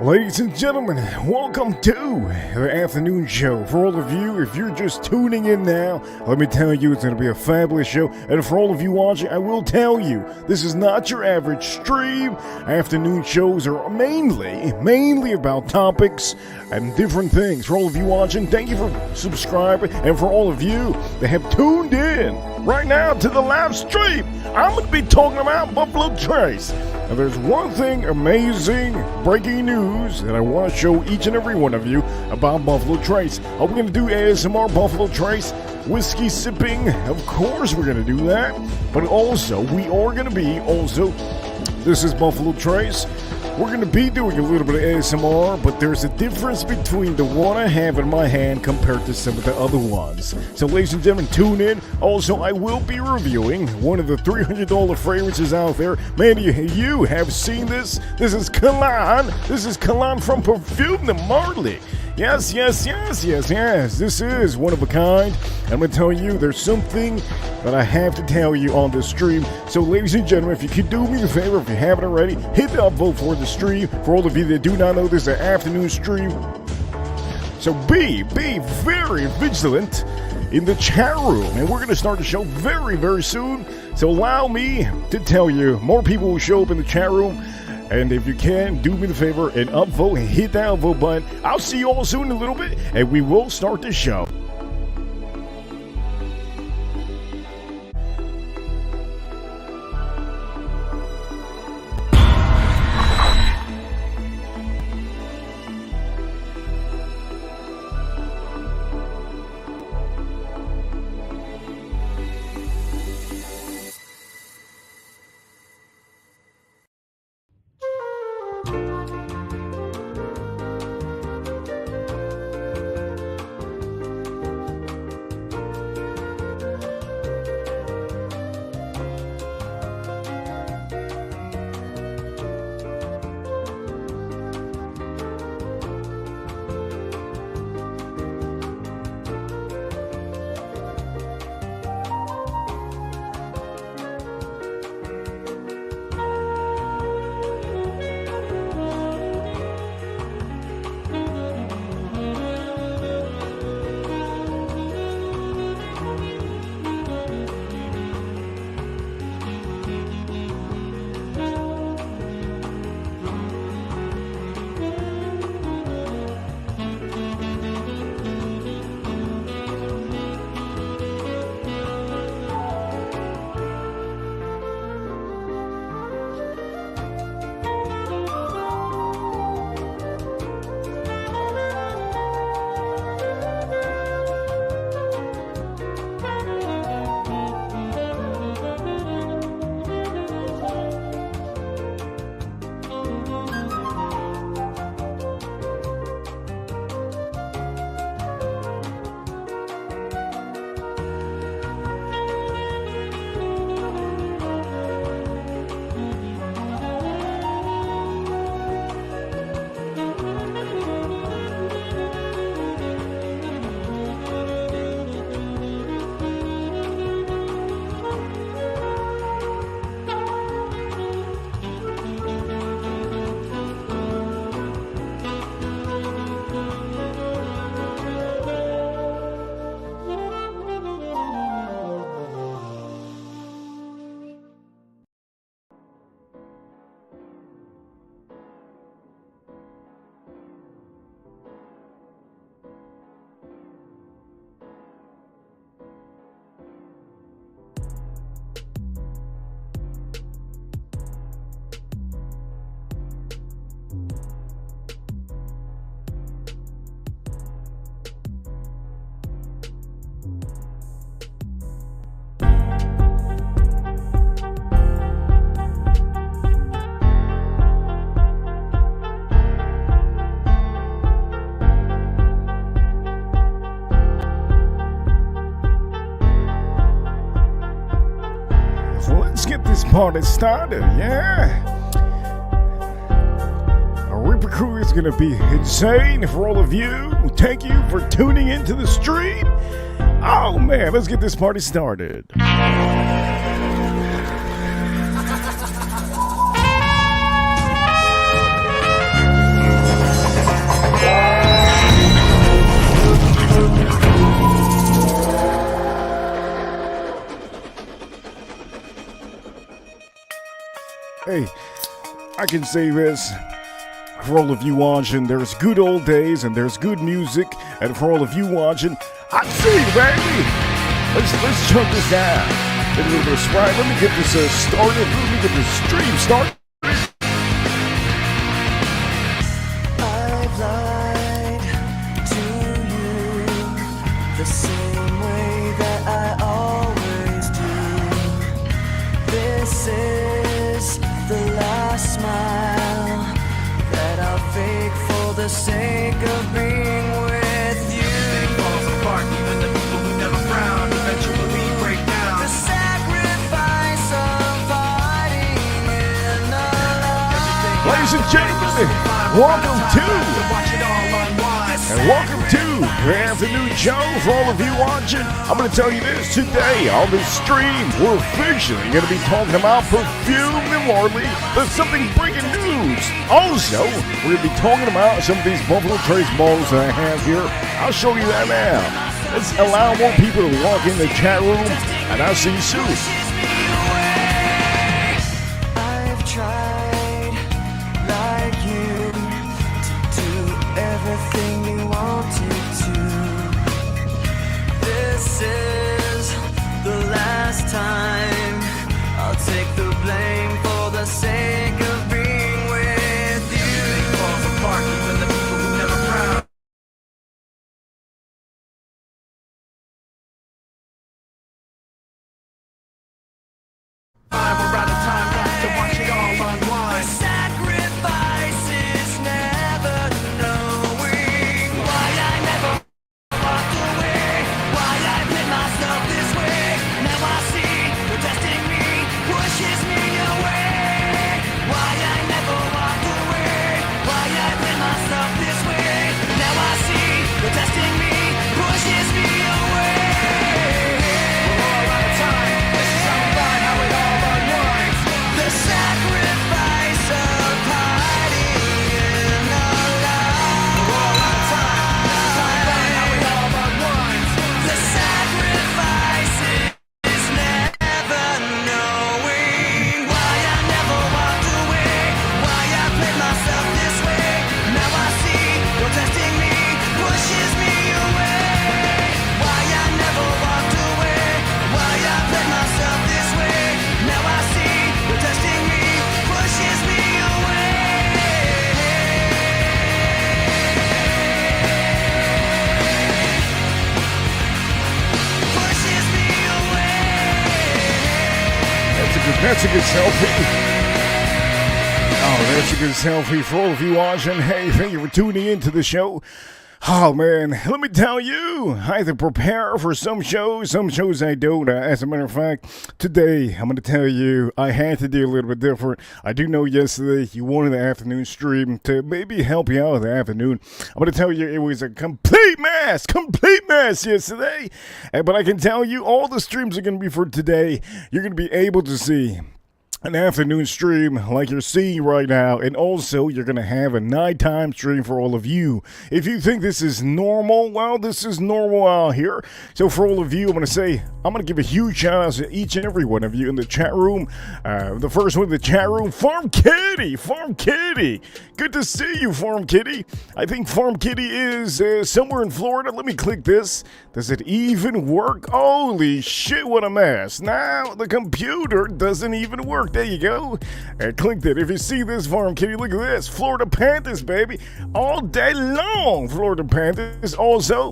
Ladies and gentlemen, welcome to the afternoon show. For all of you, if you're just tuning in now, let me tell you it's going to be a fabulous show. And for all of you watching, I will tell you, this is not your average stream. Afternoon shows are mainly about topics and different things. For all of you watching, thank you for subscribing. And for all of you that have tuned in right now to the live stream, I'm going to be talking about Buffalo Trace. Now, there's one thing amazing, breaking news, that I want to show each and every one of you about Buffalo Trace. Are we going to do ASMR Buffalo Trace? Whiskey sipping? Of course we're going to do that. But also, we are going to be this is Buffalo Trace. We're going to be doing a little bit of ASMR, but there's a difference between the one I have in my hand compared to some of the other ones. So, ladies and gentlemen, tune in. Also, I will be reviewing one of the $300 fragrances out there. Many of you have seen this. This is Kalan. This is Kalan from Parfum, the MARLY. Yes. This is one of a kind. I'm going to tell you, there's something that I have to tell you on this stream. So, ladies and gentlemen, if you could do me the favor, if you haven't already, hit the upvote for the stream. For all of you that do not know, this is an afternoon stream. So be very vigilant in the chat room. And we're going to start the show very soon. So allow me to tell you, more people will show up in the chat room. And if you can, do me the favor and upvote and hit that upvote button. I'll see you all soon in a little bit, and we will start the show. Party started, yeah. Our Reaper crew is gonna be insane for all of you. Thank you for tuning into the stream. Oh man, let's get this party started. I can say this. For all of you watching, there's good old days and there's good music. And for all of you watching, I see you, baby. Let's chunk this down. Get a little bit of Sprite. Let me get this started. Let me get this stream started. I've lied to you the same way that I always do. This is the last smile that I'll fake for the sake of being with you. Everything falls apart, even the people who never frown eventually break down. The sacrifice of fighting in the light. Ladies and gentlemen, welcome to Watch it all unwind. and welcome to the afternoon show. For all of you watching, I'm going to tell you this today on this stream. We're officially going to be talking about Parfum and MARLY. There's something breaking news. Also, we're going to be talking about some of these Buffalo Trace bottles that I have here. I'll show you that now. Let's allow more people to walk in the chat room, and I'll see you soon. I've tried, like you, to do everything you wanted to. This is the last time I'll take the blame for the sake of being with you. Everything falls apart, even the people who never frown. We're out of time left to watch it all unwind. Sacrifice is never knowing why I never walked away, why I put myself this way. Now I see the testing me pushes me away. Why I never walked away, why I put myself this way. Now I see the testing me pushes me away. We're all out of time. This is how we ride, how it all unwinds. The sacrifice of hiding in the light. We're all out of time. This is how we ride, how it all unwinds. The sacrifice is never knowing why I never walked away, why I played myself this way. Now I see you're testing me, pushes me away. Why I never walked away, why I played myself this way. Now I see you're testing me, pushes me away. Pushes me away. That's a good selfie. Oh, that's a good selfie for all of you watching. Hey, thank you for tuning into the show. Oh, man, let me tell you, I have to prepare for some shows I don't. As a matter of fact, today, I'm going to tell you, I had to do a little bit different. I do know yesterday you wanted the afternoon stream to maybe help you out in the afternoon. I'm going to tell you it was a complete mess yesterday. But I can tell you all the streams are going to be for today. You're going to be able to see an afternoon stream like you're seeing right now, and also you're going to have a nighttime stream for all of you. If you think this is normal, well, this is normal out here. So for all of you, I'm going to give a huge shout out to each and every one of you in the chat room. The first one in the chat room, Farm Kitty. Good to see you, Farm Kitty. I think Farm Kitty is somewhere in Florida. Let me click this. Does it even work? Holy shit, what a mess. Now the computer doesn't even work. There you go. I clicked it. If you see this, Farm Kitty, look at this. Florida Panthers, baby. All day long, Florida Panthers. Also,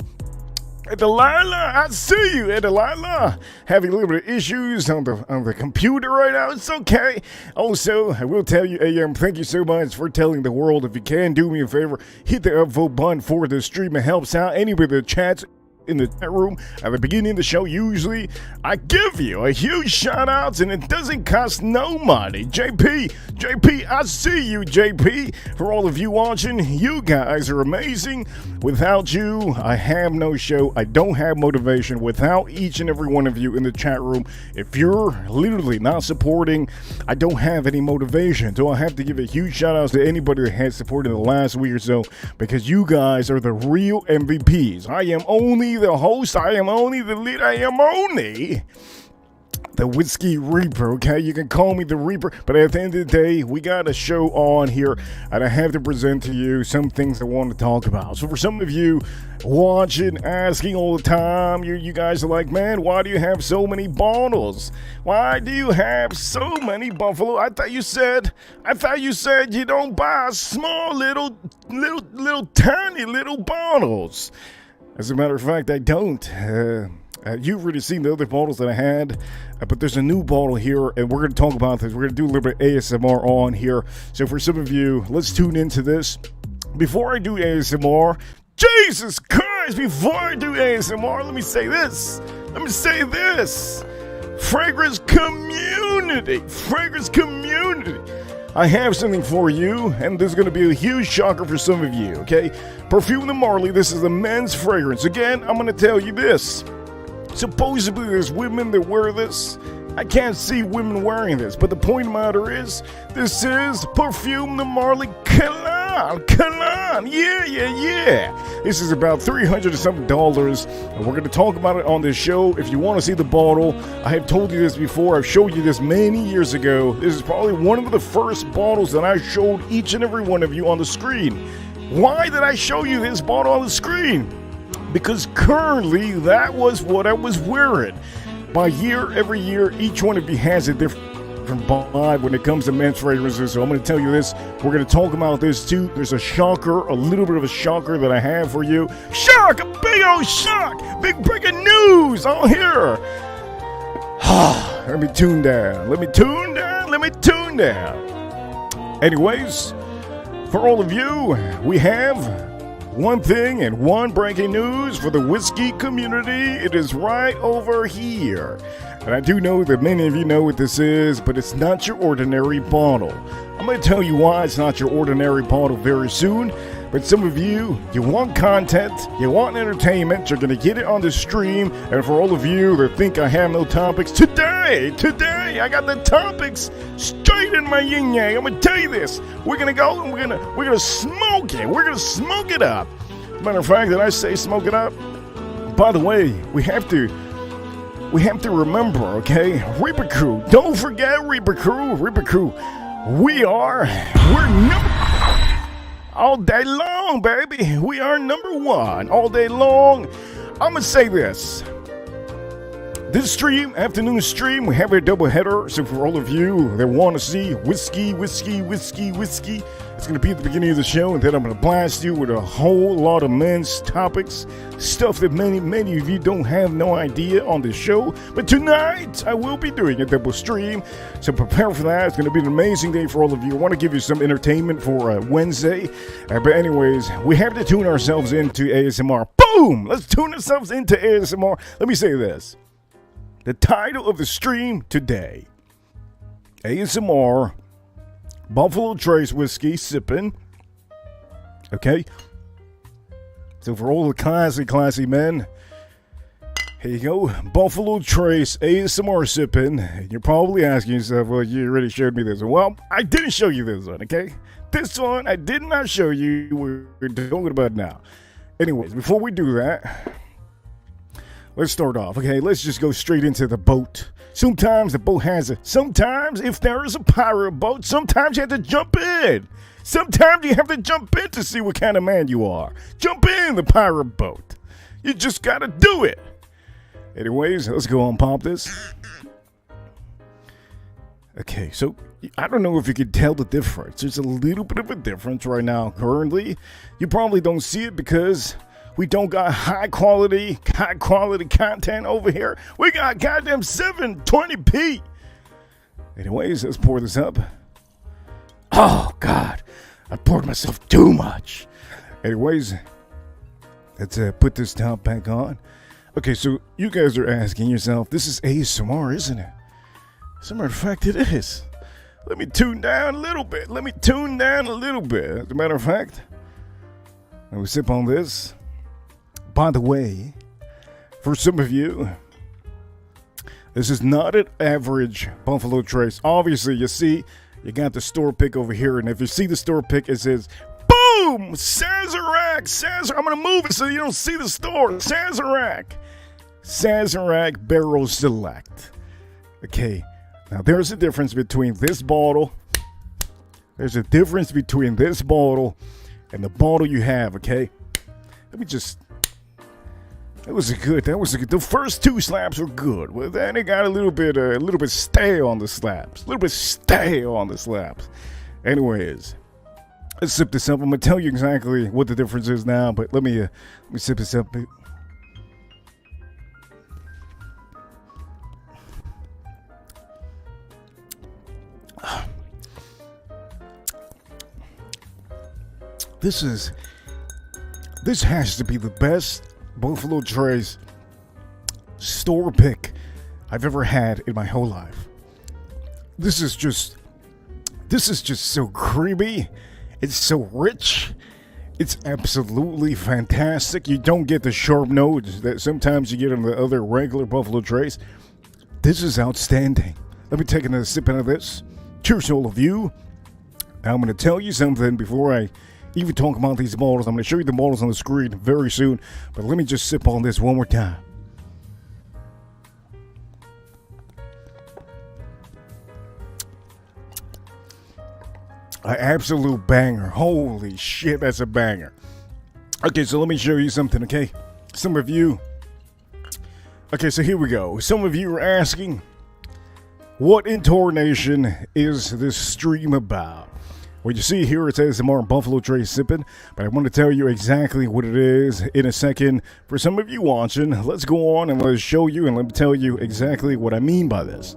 Delilah, I see you, Delilah. Having a little bit of issues on the computer right now. It's okay. Also, I will tell you, AM, thank you so much for telling the world. If you can, do me a favor, hit the upvote button for the stream. It helps out. Anybody that chats in the chat room at the beginning of the show, usually I give you a huge shout out, and it doesn't cost no money. JP, I see you, JP. For all of you watching, you guys are amazing. Without you, I have no show. I don't have motivation. Without each and every one of you in the chat room, if you're literally not supporting, I don't have any motivation. So I have to give a huge shout out to anybody that has supported the last week or so, because you guys are the real MVPs. I am only the host, I am only the lead, I am only the Whiskey Reaper, okay? You can call me the Reaper, but at the end of the day, we got a show on here, and I have to present to you some things I want to talk about. So for some of you watching, asking all the time, you guys are like, man, why do you have so many bottles? Why do you have so many Buffalo? I thought you said you don't buy small little tiny little bottles. As a matter of fact, I don't. You've already seen the other bottles that I had, but there's a new bottle here, and we're going to talk about this. We're going to do a little bit of ASMR on here. So for some of you, let's tune into this. Before I do ASMR, Jesus Christ, before I do ASMR, let me say this. Fragrance community. I have something for you, and this is going to be a huge shocker for some of you, okay? Parfum the MARLY, this is a men's fragrance. Again, I'm going to tell you this. Supposedly there's women that wear this. I can't see women wearing this, but the point of the matter is, this is Parfum the MARLY Kalan. Yeah. This is about $300 and something, and we're going to talk about it on this show. If you want to see the bottle, I have told you this before. I've showed you this many years ago. This is probably one of the first bottles that I showed each and every one of you on the screen. Why did I show you this bottle on the screen? Because currently, that was what I was wearing. Every year, each one of you has a different vibe when it comes to men's fragrances. So I'm going to tell you this. We're going to talk about this too. There's a shocker, a little bit of a shocker that I have for you. Shock! A big old shock! Big breaking news on here. Let me tune down. Anyways, for all of you, we have one thing and one breaking news for the whiskey community. It is right over here. And I do know that many of you know what this is, but it's not your ordinary bottle. I'm going to tell you why it's not your ordinary bottle very soon. But some of you want content, you want entertainment, you're going to get it on the stream. And for all of you that think I have no topics, today, I got the topics straight in my yin yang. I'm going to tell you this. We're going to go and we're going to smoke it. We're going to smoke it up. Matter of fact, did I say smoke it up? By the way, we have to remember, okay? Reaper Crew. Don't forget Reaper Crew. We're all day long, baby. We are number one all day long. I'm going to say this. This stream, afternoon stream, we have a double header. So for all of you that want to see whiskey, it's going to be at the beginning of the show. And then I'm going to blast you with a whole lot of men's topics. Stuff that many of you don't have no idea on the show. But tonight, I will be doing a double stream. So prepare for that. It's going to be an amazing day for all of you. I want to give you some entertainment for Wednesday. But anyways, we have to tune ourselves into ASMR. Boom! Let's tune ourselves into ASMR. Let me say this. The title of the stream today, ASMR, Buffalo Trace Whiskey Sipping. Okay? So for all the classy men, here you go. Buffalo Trace ASMR Sipping. And you're probably asking yourself, well, you already showed me this one. Well, I didn't show you this one, okay? This one I did not show you. We're talking about now. Anyways, before we do that, let's start off, okay? Let's just go straight into the boat. Sometimes the boat has sometimes if there is a pirate boat, sometimes you have to jump in. Sometimes you have to jump in to see what kind of man you are. Jump in the pirate boat. You just gotta do it. Anyways, let's go on pop this. Okay, so I don't know if you can tell the difference. There's a little bit of a difference right now currently. You probably don't see it because we don't got high quality content over here. We got goddamn 720p. Anyways, let's pour this up. Oh, God. I poured myself too much. Anyways, let's put this top back on. Okay, so you guys are asking yourself, this is ASMR, isn't it? As a matter of fact, it is. Let me tune down a little bit. As a matter of fact, let me sip on this. By the way, for some of you, this is not an average Buffalo Trace. Obviously, you see, you got the store pick over here, and if you see the store pick, it says, boom, Sazerac. I'm going to move it so you don't see the store. Sazerac Barrel Select. Okay, now there's a difference between this bottle. There's a difference between this bottle and the bottle you have, okay? Let me just... That was good. The first 2 slaps were good. Well, then it got a little bit stale on the slaps. Anyways, let's sip this up. I'm gonna tell you exactly what the difference is now, but let me sip this up. This has to be the best Buffalo Trace store pick I've ever had in my whole life. This is just so creamy. It's so rich. It's absolutely fantastic. You don't get the sharp notes that sometimes you get in the other regular Buffalo Trace. This is outstanding. Let me take another sip out of this. Cheers to all of you. I'm going to tell you something before I even talk about these bottles. I'm going to show you the bottles on the screen very soon, but let me just sip on this one more time. An absolute banger. Holy shit, that's a banger. Okay, so let me show you something, okay? Some of you... Okay, so here we go. Some of you are asking, what intonation is this stream about? Well, you see here it says ASMR Buffalo Trace Sippin', but I want to tell you exactly what it is in a second. For some of you watching, let's go on and let's show you and let me tell you exactly what I mean by this.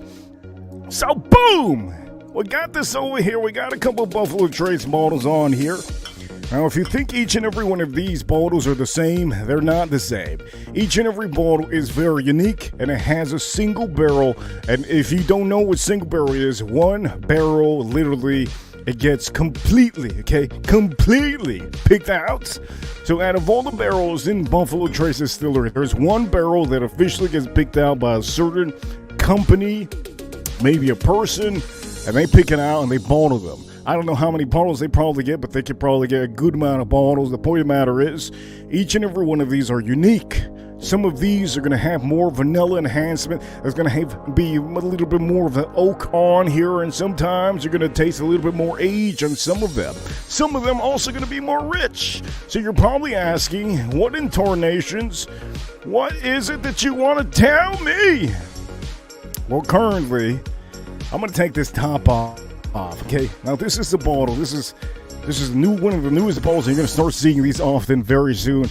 So, boom! We got this over here. We got a couple Buffalo Trace bottles on here. Now, if you think each and every one of these bottles are the same, they're not the same. Each and every bottle is very unique, and it has a single barrel. And if you don't know what single barrel is, one barrel literally... It gets completely picked out. So out of all the barrels in Buffalo Trace Distillery, there's one barrel that officially gets picked out by a certain company, maybe a person, and they pick it out and they bottle them. I don't know how many bottles they probably get, but they could probably get a good amount of bottles. The point of the matter is, each and every one of these are unique. Some of these are going to have more vanilla enhancement. There's going to be a little bit more of the oak on here, and sometimes you're going to taste a little bit more age on some of them. Some of them also going to be more rich. So you're probably asking, what intonations? What is it that you want to tell me? Well, currently, I'm going to take this top off. Okay, now this is the bottle. This is one of the newest bottles. And you're going to start seeing these often very soon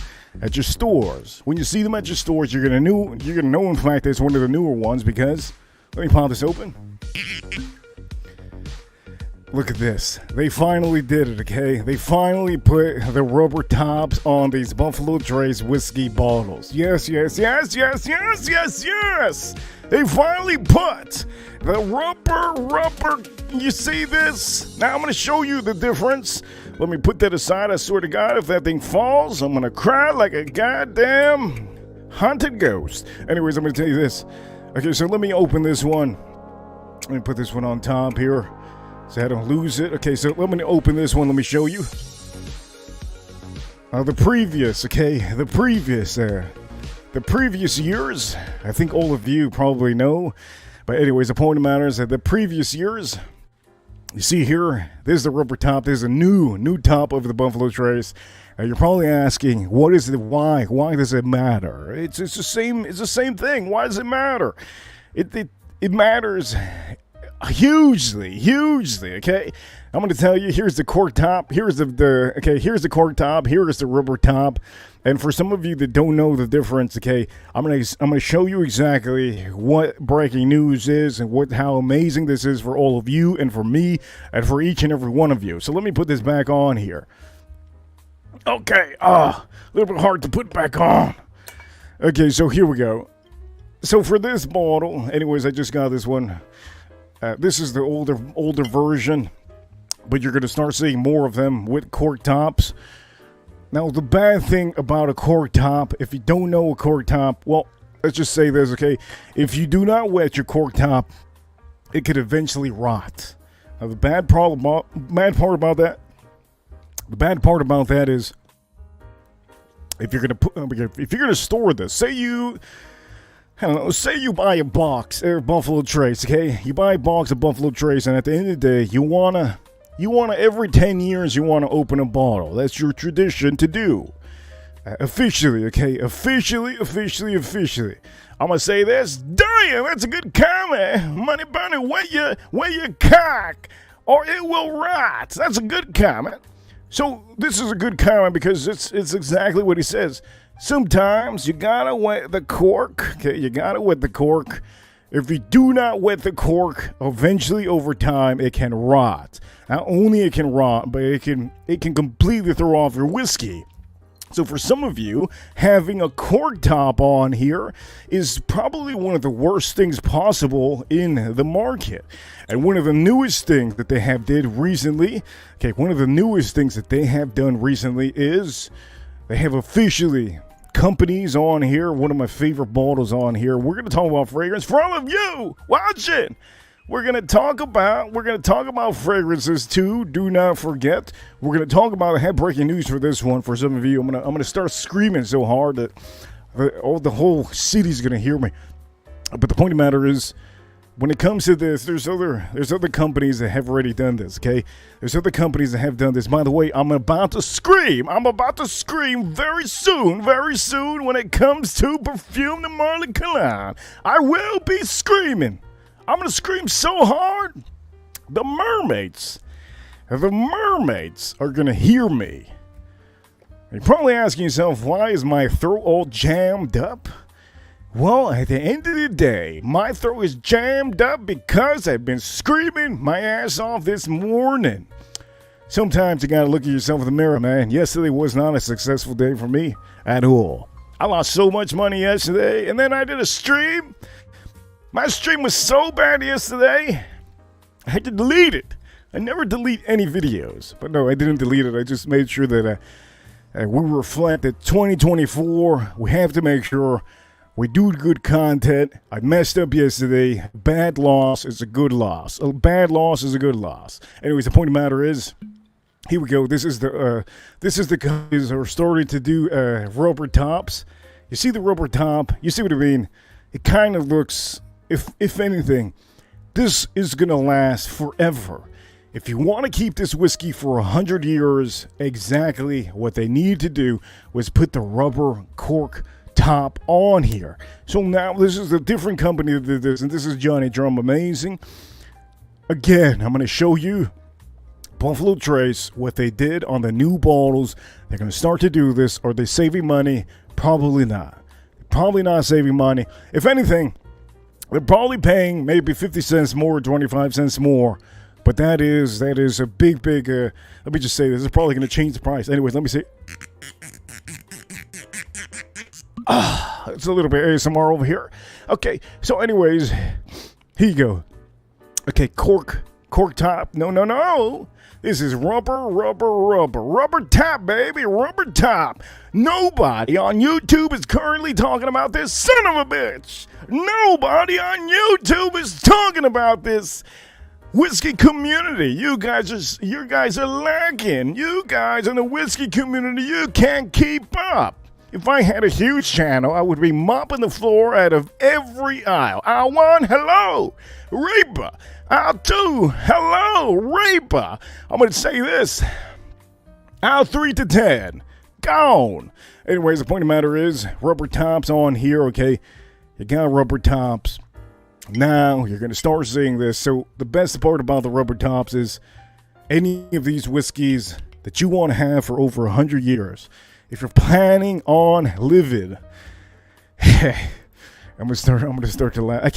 at your stores. When you see them at your stores, you're gonna know in fact it's one of the newer ones, because let me pop this open. Look at this. They finally did it, okay? They finally put the rubber tops on these Buffalo Trace whiskey bottles. Yes. They finally put the rubber. You see this? Now I'm gonna show you the difference. Let me put that aside. I swear to God, if that thing falls, I'm gonna cry like a goddamn haunted ghost. Anyways, I'm gonna tell you this. Okay, so let me open this one. Let me put this one on top here so I don't lose it. Okay, so let me open this one. Let me show you. The previous years, I think all of you probably know. But anyways, the point of the matter is that the previous years, you see here, this is the rubber top. There's a new top of the Buffalo Trace. You're probably asking, what is it? Why? Why does it matter? It's the same. It's the same thing. Why does it matter? It matters hugely. Okay, I'm going to tell you. Here's the cork top. Here's here's the cork top. Here is the rubber top. And for some of you that don't know the difference, okay, I'm gonna show you exactly what breaking news is and how amazing this is for all of you and for me and for each and every one of you. So let me put this back on here. Okay, a little bit hard to put back on. Okay, so here we go. So for this bottle, anyways, I just got this one. This is the older version, but you're gonna start seeing more of them with cork tops. Now, the bad thing about a cork top, if you don't know a cork top, well, let's just say this, okay? If you do not wet your cork top, it could eventually rot. Now, the bad part about that is, if you're gonna store this, say you I don't know, say you buy a box of Buffalo Trace, okay? You buy a box of Buffalo Trace, and at the end of the day, you wanna every 10 years, you wanna open a bottle. That's your tradition to do. Officially, okay? Officially. I'm gonna say this. Damn, that's a good comment. Money Bunny, wear your cock, or it will rot. That's a good comment. So this is a good comment because it's exactly what he says. Sometimes you gotta wet the cork. Okay, you gotta wet the cork. If you do not wet the cork, eventually over time it can rot. Not only it can rot, but it can completely throw off your whiskey. So for some of you, having a cork top on here is probably one of the worst things possible in the market. And one of the newest things that they have done recently is they have officially companies on here. One of my favorite bottles on here. We're going to talk about fragrance for all of you watching. We're gonna talk about fragrances too. Do not forget. We're gonna talk about. I have breaking news for this one. For some of you, I'm gonna start screaming so hard that the whole city's gonna hear me. But the point of the matter is, when it comes to this, there's other companies that have already done this. Okay, there's other companies that have done this. By the way, I'm about to scream very soon. When it comes to perfume, the MARLY Kalan, I will be screaming. I'm going to scream so hard, the mermaids are going to hear me. You're probably asking yourself, why is my throat all jammed up? Well, at the end of the day, my throat is jammed up because I've been screaming my ass off this morning. Sometimes you got to look at yourself in the mirror, man. Yesterday was not a successful day for me at all. I lost so much money yesterday, and then I did a stream. My stream was so bad yesterday, I had to delete it. I never delete any videos. But no, I didn't delete it. I just made sure that we reflect that 2024, we have to make sure we do good content. I messed up yesterday. Bad loss is a good loss. A bad loss is a good loss. Anyways, the point of the matter is, here we go. This is the companies that are starting to do rubber tops. You see the rubber top? You see what I mean? It kind of looks... If anything, this is going to last forever. If you want to keep this whiskey for 100 years, exactly what they need to do was put the rubber cork top on here. So now this is a different company that did this, and this is Johnny Drum Amazing. Again, I'm going to show you Buffalo Trace, what they did on the new bottles. They're going to start to do this. Are they saving money? Probably not. Probably not saving money. If anything, they're probably paying maybe 50 cents more, 25 cents more. But that is a big, let me just say this is probably going to change the price. Anyways, let me see. It's a little bit ASMR over here. Okay, so anyways, here you go. Okay, cork top. No. This is rubber top, baby, rubber top. Nobody on YouTube is currently talking about this, son of a bitch. Nobody on YouTube is talking about this whiskey community. You guys are lacking. You guys in the whiskey community, you can't keep up. If I had a huge channel, I would be mopping the floor out of every aisle. Aisle 1, hello, Reaper. Aisle 2, hello, Reaper. I'm going to say this. Aisle 3 to 10, gone. Anyways, the point of the matter is, rubber tops on here, okay? You got rubber tops. Now, you're going to start seeing this. So, the best part about the rubber tops is any of these whiskeys that you want to have for over 100 years. If you're planning on living, I'm gonna start to laugh.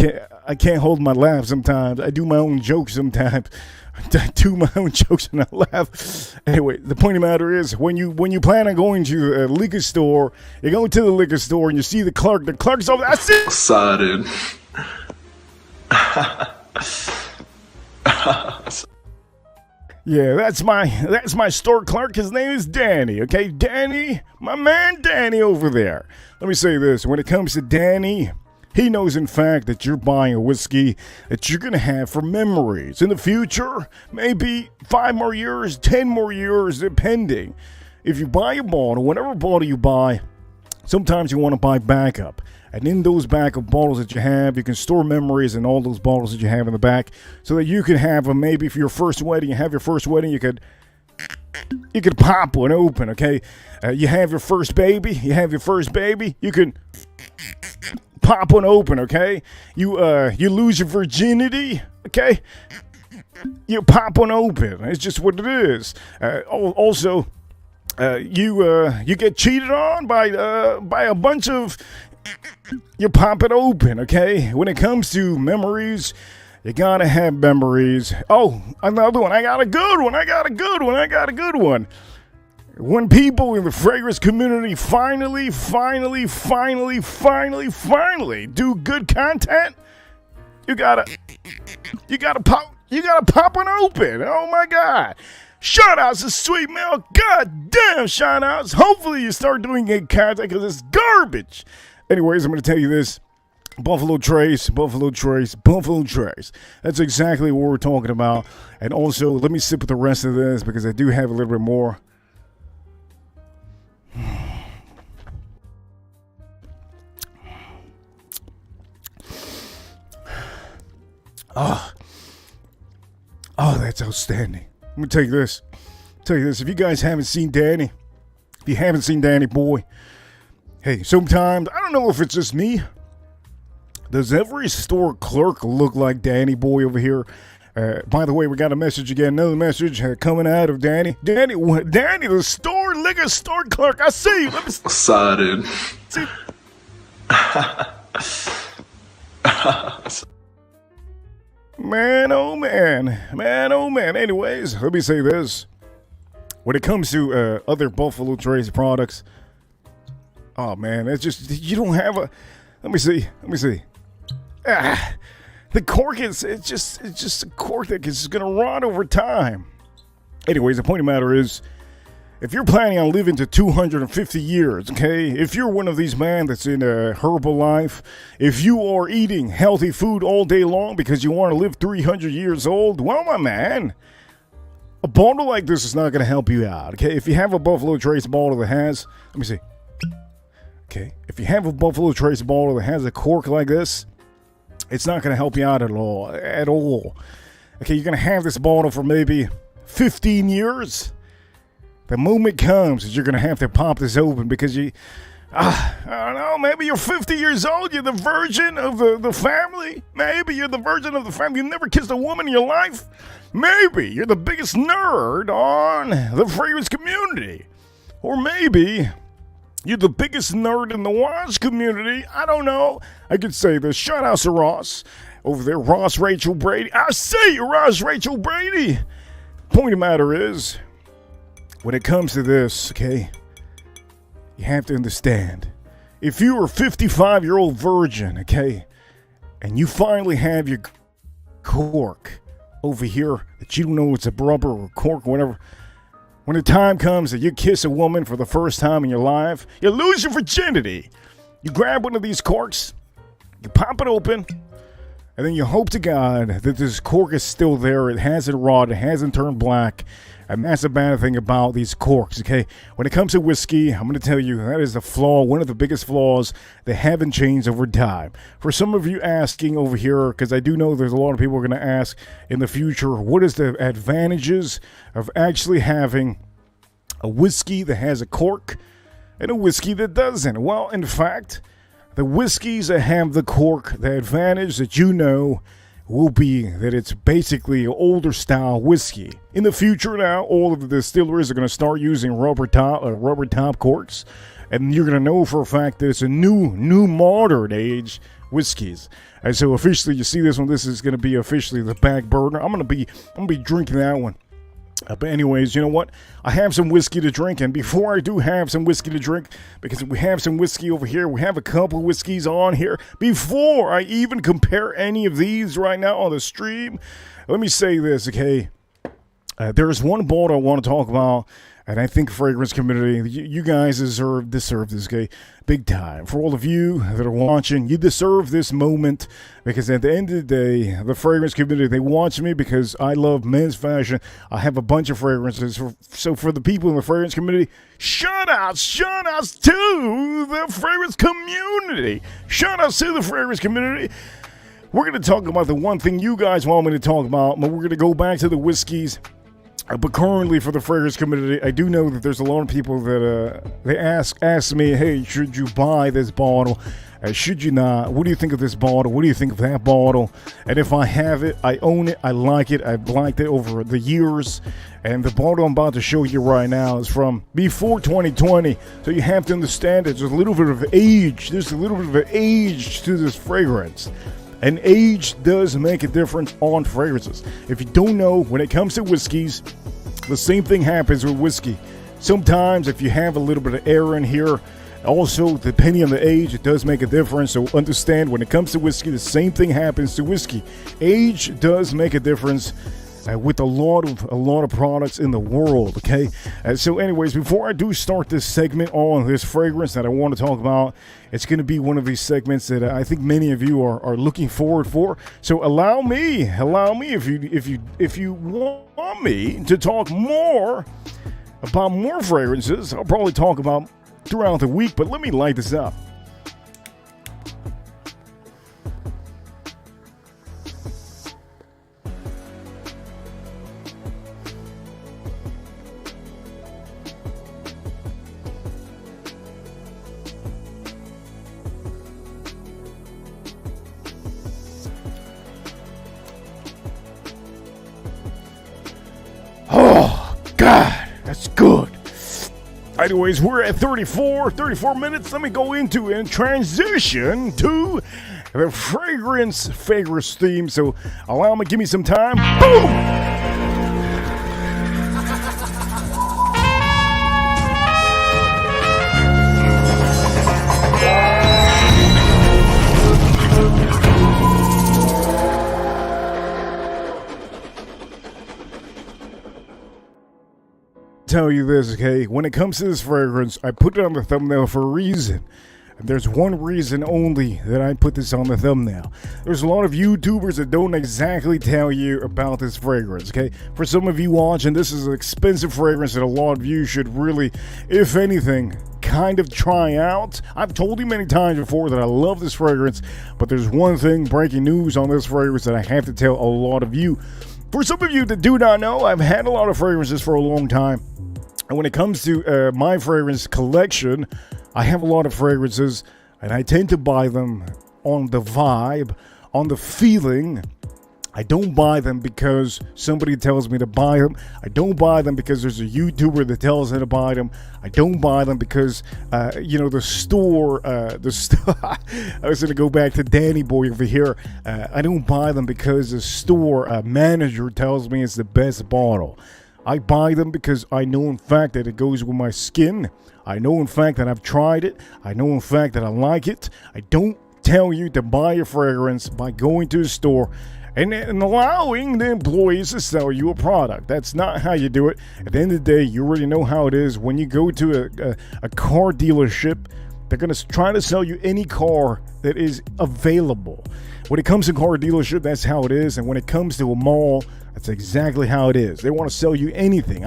I can't hold my laugh sometimes. I do my own jokes sometimes. I do my own jokes and I laugh. Anyway, the point of the matter is, when you plan on going to a liquor store, you go to the liquor store and you see the clerk. The clerk's over there. I see. Excited. Yeah, that's my store clerk. His name is Danny. Okay, Danny, my man Danny over there. Let me say this. When it comes to Danny, he knows in fact that you're buying a whiskey that you're going to have for memories in the future. Maybe 5 more years, 10 more years, depending. If you buy a bottle, whatever bottle you buy, sometimes you want to buy backup. And in those backup bottles that you have, you can store memories in all those bottles that you have in the back so that you could have them. Maybe for your first wedding, you have your first wedding, you could pop one open, okay? You have your first baby, you can pop one open, okay? You lose your virginity, okay? You pop one open. It's just what it is. Also, you get cheated on by a bunch of. You pop it open, okay? When it comes to memories, you gotta have memories. Oh, another one. I got a good one. When people in the fragrance community finally do good content, you gotta pop it open. Oh my God. Shoutouts to Sweet Milk. God damn shoutouts. Hopefully you start doing good content because it's garbage. Anyways, I'm going to tell you this. Buffalo Trace. That's exactly what we're talking about. And also, let me sip with the rest of this because I do have a little bit more. Oh, that's outstanding. I'm going to tell you this. If you guys haven't seen Danny, boy, hey, sometimes, I don't know if it's just me. Does every store clerk look like Danny boy over here? By the way, we got a message again. Another message coming out of Danny. Danny, the liquor store clerk. I see you. Let me Excited. see. Man, oh man. Anyways, let me say this. When it comes to other Buffalo Trace products, oh man, it's just, you don't have a, let me see. The cork it's just a cork that is going to rot over time. Anyways, the point of the matter is, if you're planning on living to 250 years, okay, if you're one of these man that's in a Herbalife, if you are eating healthy food all day long because you want to live 300 years old, well, my man, a bottle like this is not going to help you out, okay? If you have a Buffalo Trace bottle that has, let me see. Okay, if you have a Buffalo Trace bottle that has a cork like this, it's not going to help you out at all. Okay, you're going to have this bottle for maybe 15 years. The moment comes that you're going to have to pop this open because I don't know, maybe you're 50 years old, you're the virgin of the family. Maybe you're the virgin of the family. You never kissed a woman in your life. Maybe you're the biggest nerd on the fragrance community. Or maybe you're the biggest nerd in the watch community. I don't know. I could say this. Shout out to Ross over there. Ross Rachel Brady. I see you, Ross Rachel Brady. Point of the matter is, when it comes to this, okay, you have to understand. If you are a 55-year-old virgin, okay, and you finally have your cork over here that you don't know it's a rubber or cork or whatever, when the time comes that you kiss a woman for the first time in your life, you lose your virginity. You grab one of these corks, you pop it open, and then you hope to God that this cork is still there. It hasn't rotted, it hasn't turned black. And that's the bad thing about these corks, okay? When it comes to whiskey, I'm going to tell you that is the flaw, one of the biggest flaws that haven't changed over time. For some of you asking over here, because I do know there's a lot of people who are going to ask in the future, what is the advantages of actually having a whiskey that has a cork and a whiskey that doesn't? Well, in fact, the whiskeys that have the cork, the advantage that you know will be that it's basically an older style whiskey. In the future now, all of the distilleries are going to start using rubber top corks, and you're going to know for a fact that it's a new modern age whiskeys. And so officially, you see this one, this is going to be officially the back burner. I'm going to be drinking that one. But anyways, you know what? I have some whiskey to drink, and before I do have some whiskey to drink, because we have some whiskey over here, we have a couple whiskeys on here, before I even compare any of these right now on the stream, let me say this, okay? There's one bottle I want to talk about And I think fragrance community, you guys deserve this, okay? Big time. For all of you that are watching, you deserve this moment because at the end of the day, the fragrance community, they watch me because I love men's fashion. I have a bunch of fragrances. So for the people in the fragrance community, shout outs to the fragrance community. Shout outs to the fragrance community. We're going to talk about the one thing you guys want me to talk about, but we're going to go back to the whiskeys. But currently, for the fragrance community, I do know that there's a lot of people that they ask me, hey, should you buy this bottle? Should you not? What do you think of this bottle? What do you think of that bottle? And if I have it, I own it, I like it, I've liked it over the years. And the bottle I'm about to show you right now is from before 2020. So you have to understand there's a little bit of age. There's a little bit of an age to this fragrance. And age does make a difference on fragrances. If you don't know, when it comes to whiskeys, the same thing happens with whiskey. Sometimes if you have a little bit of air in here, also depending on the age, it does make a difference. So understand, when it comes to whiskey, the same thing happens to whiskey. Age does make a difference with a lot of products in the world, okay? So anyways, before I do start this segment on this fragrance that I want to talk about, it's going to be one of these segments that I think many of you are looking forward for. So allow me if you want me to talk more about more fragrances, I'll probably talk about throughout the week, but let me light this up. God, that's good. Anyways, we're at 34 minutes. Let me go into and transition to the fragrance theme. So allow me, give me some time. Boom! Tell you this, okay? When it comes to this fragrance, I put it on the thumbnail for a reason. There's one reason only that I put this on the thumbnail. There's a lot of YouTubers that don't exactly tell you about this fragrance, okay? For some of you watching, this is an expensive fragrance that a lot of you should really, if anything, kind of try out. I've told you many times before that I love this fragrance, but there's one thing, breaking news on this fragrance, that I have to tell a lot of you. For some of you that do not know, I've had a lot of fragrances for a long time. And when it comes to my fragrance collection, I have a lot of fragrances, and I tend to buy them on the vibe, on the feeling. I don't buy them because somebody tells me to buy them. I don't buy them because there's a YouTuber that tells me to buy them. I don't buy them because, the store, I was going to go back to Danny Boy over here. I don't buy them because the store manager tells me it's the best bottle. I buy them because I know in fact that it goes with my skin. I know in fact that I've tried it. I know in fact that I like it. I don't tell you to buy a fragrance by going to the store and allowing the employees to sell you a product. That's not how you do it. At the end of the day, you already know how it is. When you go to a car dealership, they're going to try to sell you any car that is available. When it comes to car dealership, that's how it is. And when it comes to a mall, that's exactly how it is. They want to sell you anything.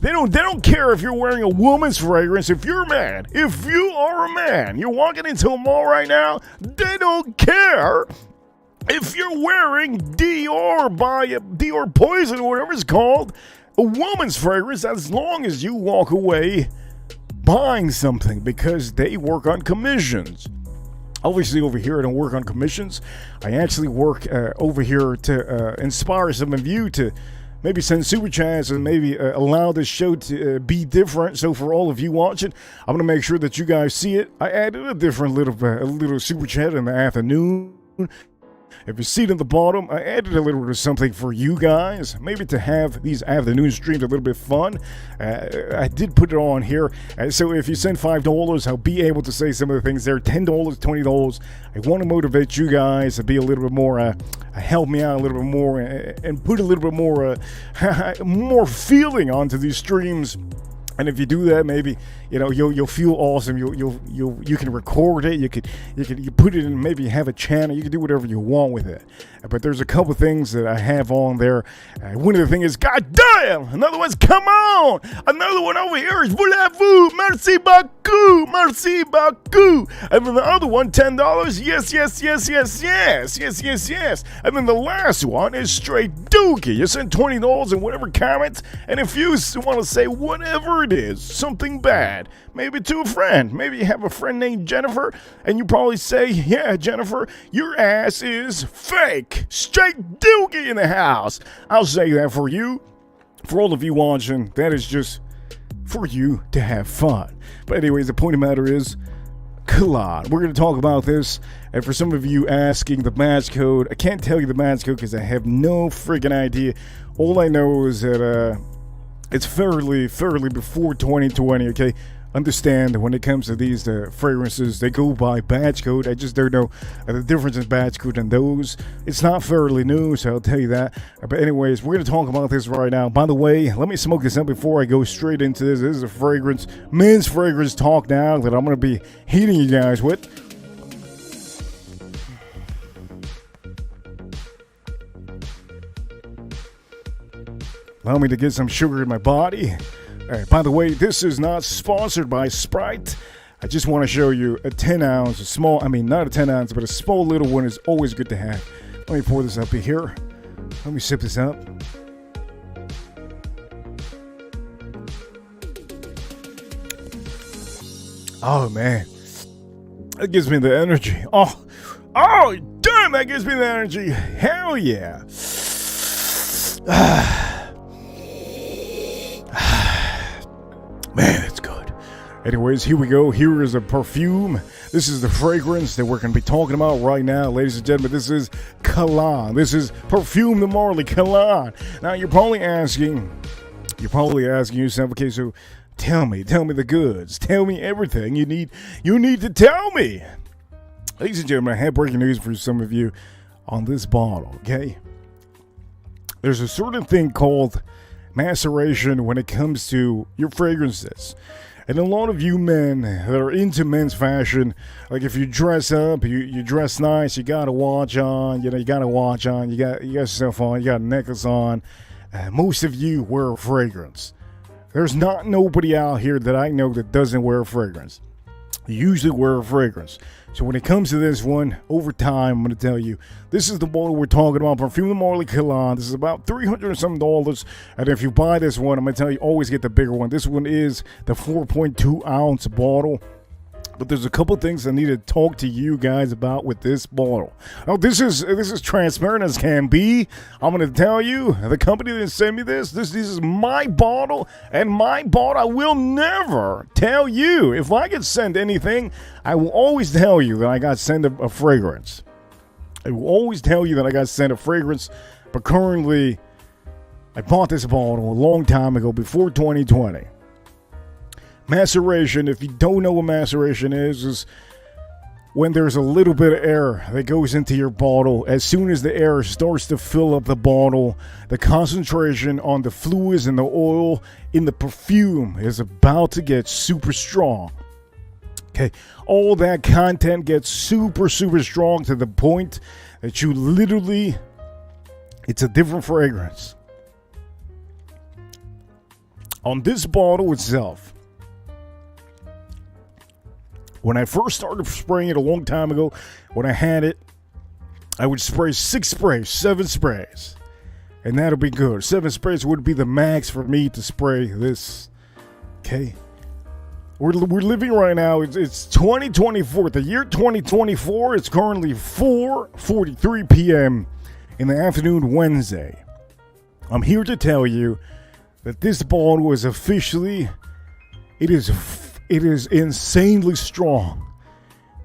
They don't care if you're wearing a woman's fragrance. If you're a man, if you are a man, you're walking into a mall right now, they don't care if you're wearing Dior Poison or whatever it's called, a woman's fragrance, as long as you walk away buying something, because they work on commissions. Obviously, over here, I don't work on commissions. I actually work over here to inspire some of you to maybe send super chats and maybe allow this show to be different. So for all of you watching, I'm going to make sure that you guys see it. I added a different little super chat in the afternoon. If you see it in the bottom, I added a little bit of something for you guys, maybe to have these afternoon streams a little bit fun. I did put it on here, so if you send $5, I'll be able to say some of the things there. $10, $20. I want to motivate you guys to be a little bit more, help me out a little bit more, and put a little bit more, more feeling onto these streams. And if you do that, maybe you'll feel awesome. You can record it. You put it in. Maybe have a channel. You can do whatever you want with it. But there's a couple things that I have on there. One of the things is, God damn! Another one's come on. Another one over here is voulez-vous? Merci beaucoup, merci beaucoup. And then the other one, $10. Yes, yes, yes, yes, yes, yes, yes, yes. And then the last one is straight dookie. You send $20 in whatever comments, and if you want to say whatever it is, something bad, maybe to a friend, maybe you have a friend named Jennifer, and you probably say, yeah, Jennifer, your ass is fake. Straight dookie in the house. I'll say that for you. For all of you watching, that is just for you to have fun. But anyways, the point of the matter is, Kalan. We're going to talk about this. And for some of you asking the match code, I can't tell you the match code because I have no friggin' idea. All I know is that it's fairly before 2020, okay? Understand when it comes to these fragrances, they go by batch code. I just don't know the difference in batch code and those. It's not fairly new, so I'll tell you that. But anyways, we're going to talk about this right now. By the way, let me smoke this up before I go straight into this. This is a fragrance, men's fragrance talk now that I'm going to be hitting you guys with. Allow me to get some sugar in my body. By the way, this is not sponsored by Sprite. I just want to show you a 10 ounce, not a 10 ounce, but a small little one is always good to have. Let me pour this up here. Let me sip this up. Oh, man. That gives me the energy. Oh, damn, that gives me the energy. Hell yeah. Man, it's good. Anyways, here we go. Here is a perfume. This is the fragrance that we're going to be talking about right now. Ladies and gentlemen, this is Kalan. This is Parfum the Marley Kalan. Now, you're probably asking yourself, okay, so tell me the goods. Tell me everything you need to tell me. Ladies and gentlemen, I have breaking news for some of you on this bottle, okay? There's a certain thing called maceration when it comes to your fragrances. And a lot of you men that are into men's fashion, like if you dress up, you dress nice, you got a watch on, you got yourself on, you got a necklace on. Most of you wear a fragrance. There's not nobody out here that I know that doesn't wear a fragrance. You usually wear a fragrance. So when it comes to this one, over time, I'm going to tell you, this is the bottle we're talking about, Parfum the Marley Kalan. This is about $300 and some dollars. And if you buy this one, I'm going to tell you, always get the bigger one. This one is the 4.2 ounce bottle. But there's a couple things I need to talk to you guys about with this bottle. Now, this is transparent as can be. I'm going to tell you, the company that sent me this is my bottle, and my bottle. I will never tell you. If I get sent anything, I will always tell you that I got sent a fragrance. I will always tell you that I got sent a fragrance, but currently, I bought this bottle a long time ago, before 2020. Maceration, if you don't know what maceration is when there's a little bit of air that goes into your bottle. As soon as the air starts to fill up the bottle, the concentration on the fluids and the oil in the perfume is about to get super strong. Okay, all that content gets super strong to the point that you literally, it's a different fragrance. On this bottle itself, when I first started spraying it a long time ago, when I had it, I would spray 6 sprays, 7 sprays. And that'll be good. 7 sprays would be the max for me to spray this. Okay? We're living right now, it's 2024. The year 2024, it's currently 4:43 p.m. in the afternoon Wednesday. I'm here to tell you that this bottle is officially, it is insanely strong.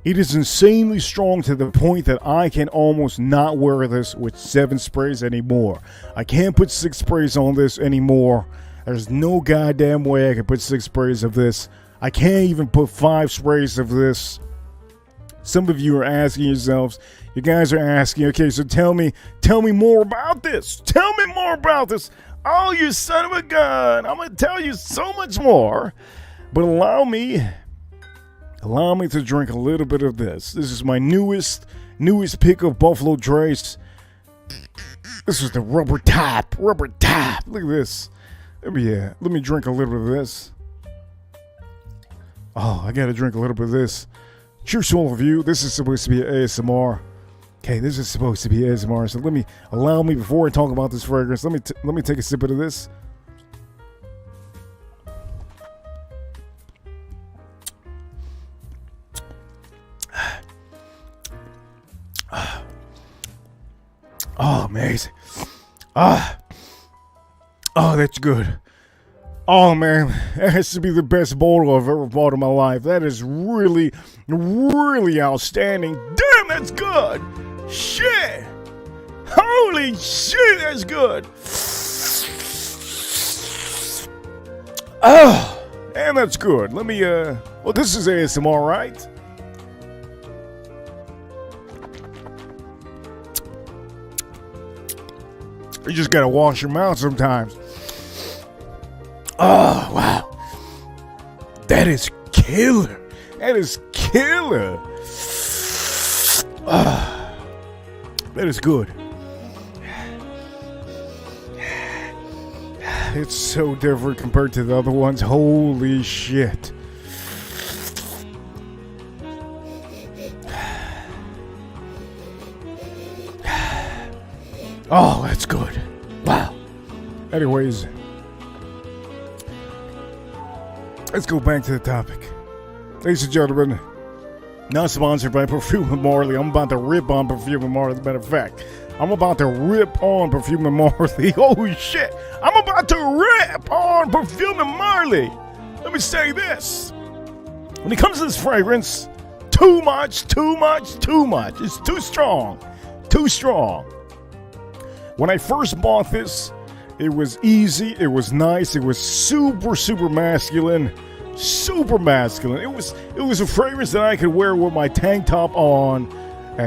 It is insanely strong to the point that I can almost not wear this with 7 sprays anymore. I can't put 6 sprays on this anymore. There's no goddamn way I can put 6 sprays of this. I can't even put 5 sprays of this. Some of you are asking yourselves, you guys are asking, okay, so tell me more about this. Tell me more about this. Oh, you son of a gun. I'm going to tell you so much more. But allow me to drink a little bit of this. This is my newest pick of Buffalo Trace. This is the rubber tap. Look at this. Let me drink a little bit of this. Oh, I got to drink a little bit of this. Cheers to all of you. This is supposed to be ASMR. Okay, this is supposed to be ASMR. So allow me before I talk about this fragrance. Let me take a sip of this. Oh, amazing. Oh, that's good. Oh, man, that has to be the best bottle I've ever bought in my life. That is really, really outstanding. Damn, that's good. Shit. Holy shit, that's good. Oh, and that's good. Let me, well, this is ASMR, right? You just gotta wash your mouth sometimes. Oh, wow. That is killer. That is killer. That is good. It's so different compared to the other ones. Holy shit. Oh, that's good. Wow. Anyways, let's go back to the topic. Ladies and gentlemen, not sponsored by Parfum and MARLY. I'm about to rip on Parfum and MARLY, as a matter of fact. I'm about to rip on Parfum and MARLY. Holy shit. I'm about to rip on Parfum and MARLY. Let me say this. When it comes to this fragrance, too much. It's too strong. Too strong. When I first bought this, it was easy, it was nice, it was super masculine. Super masculine. It was a fragrance that I could wear with my tank top on,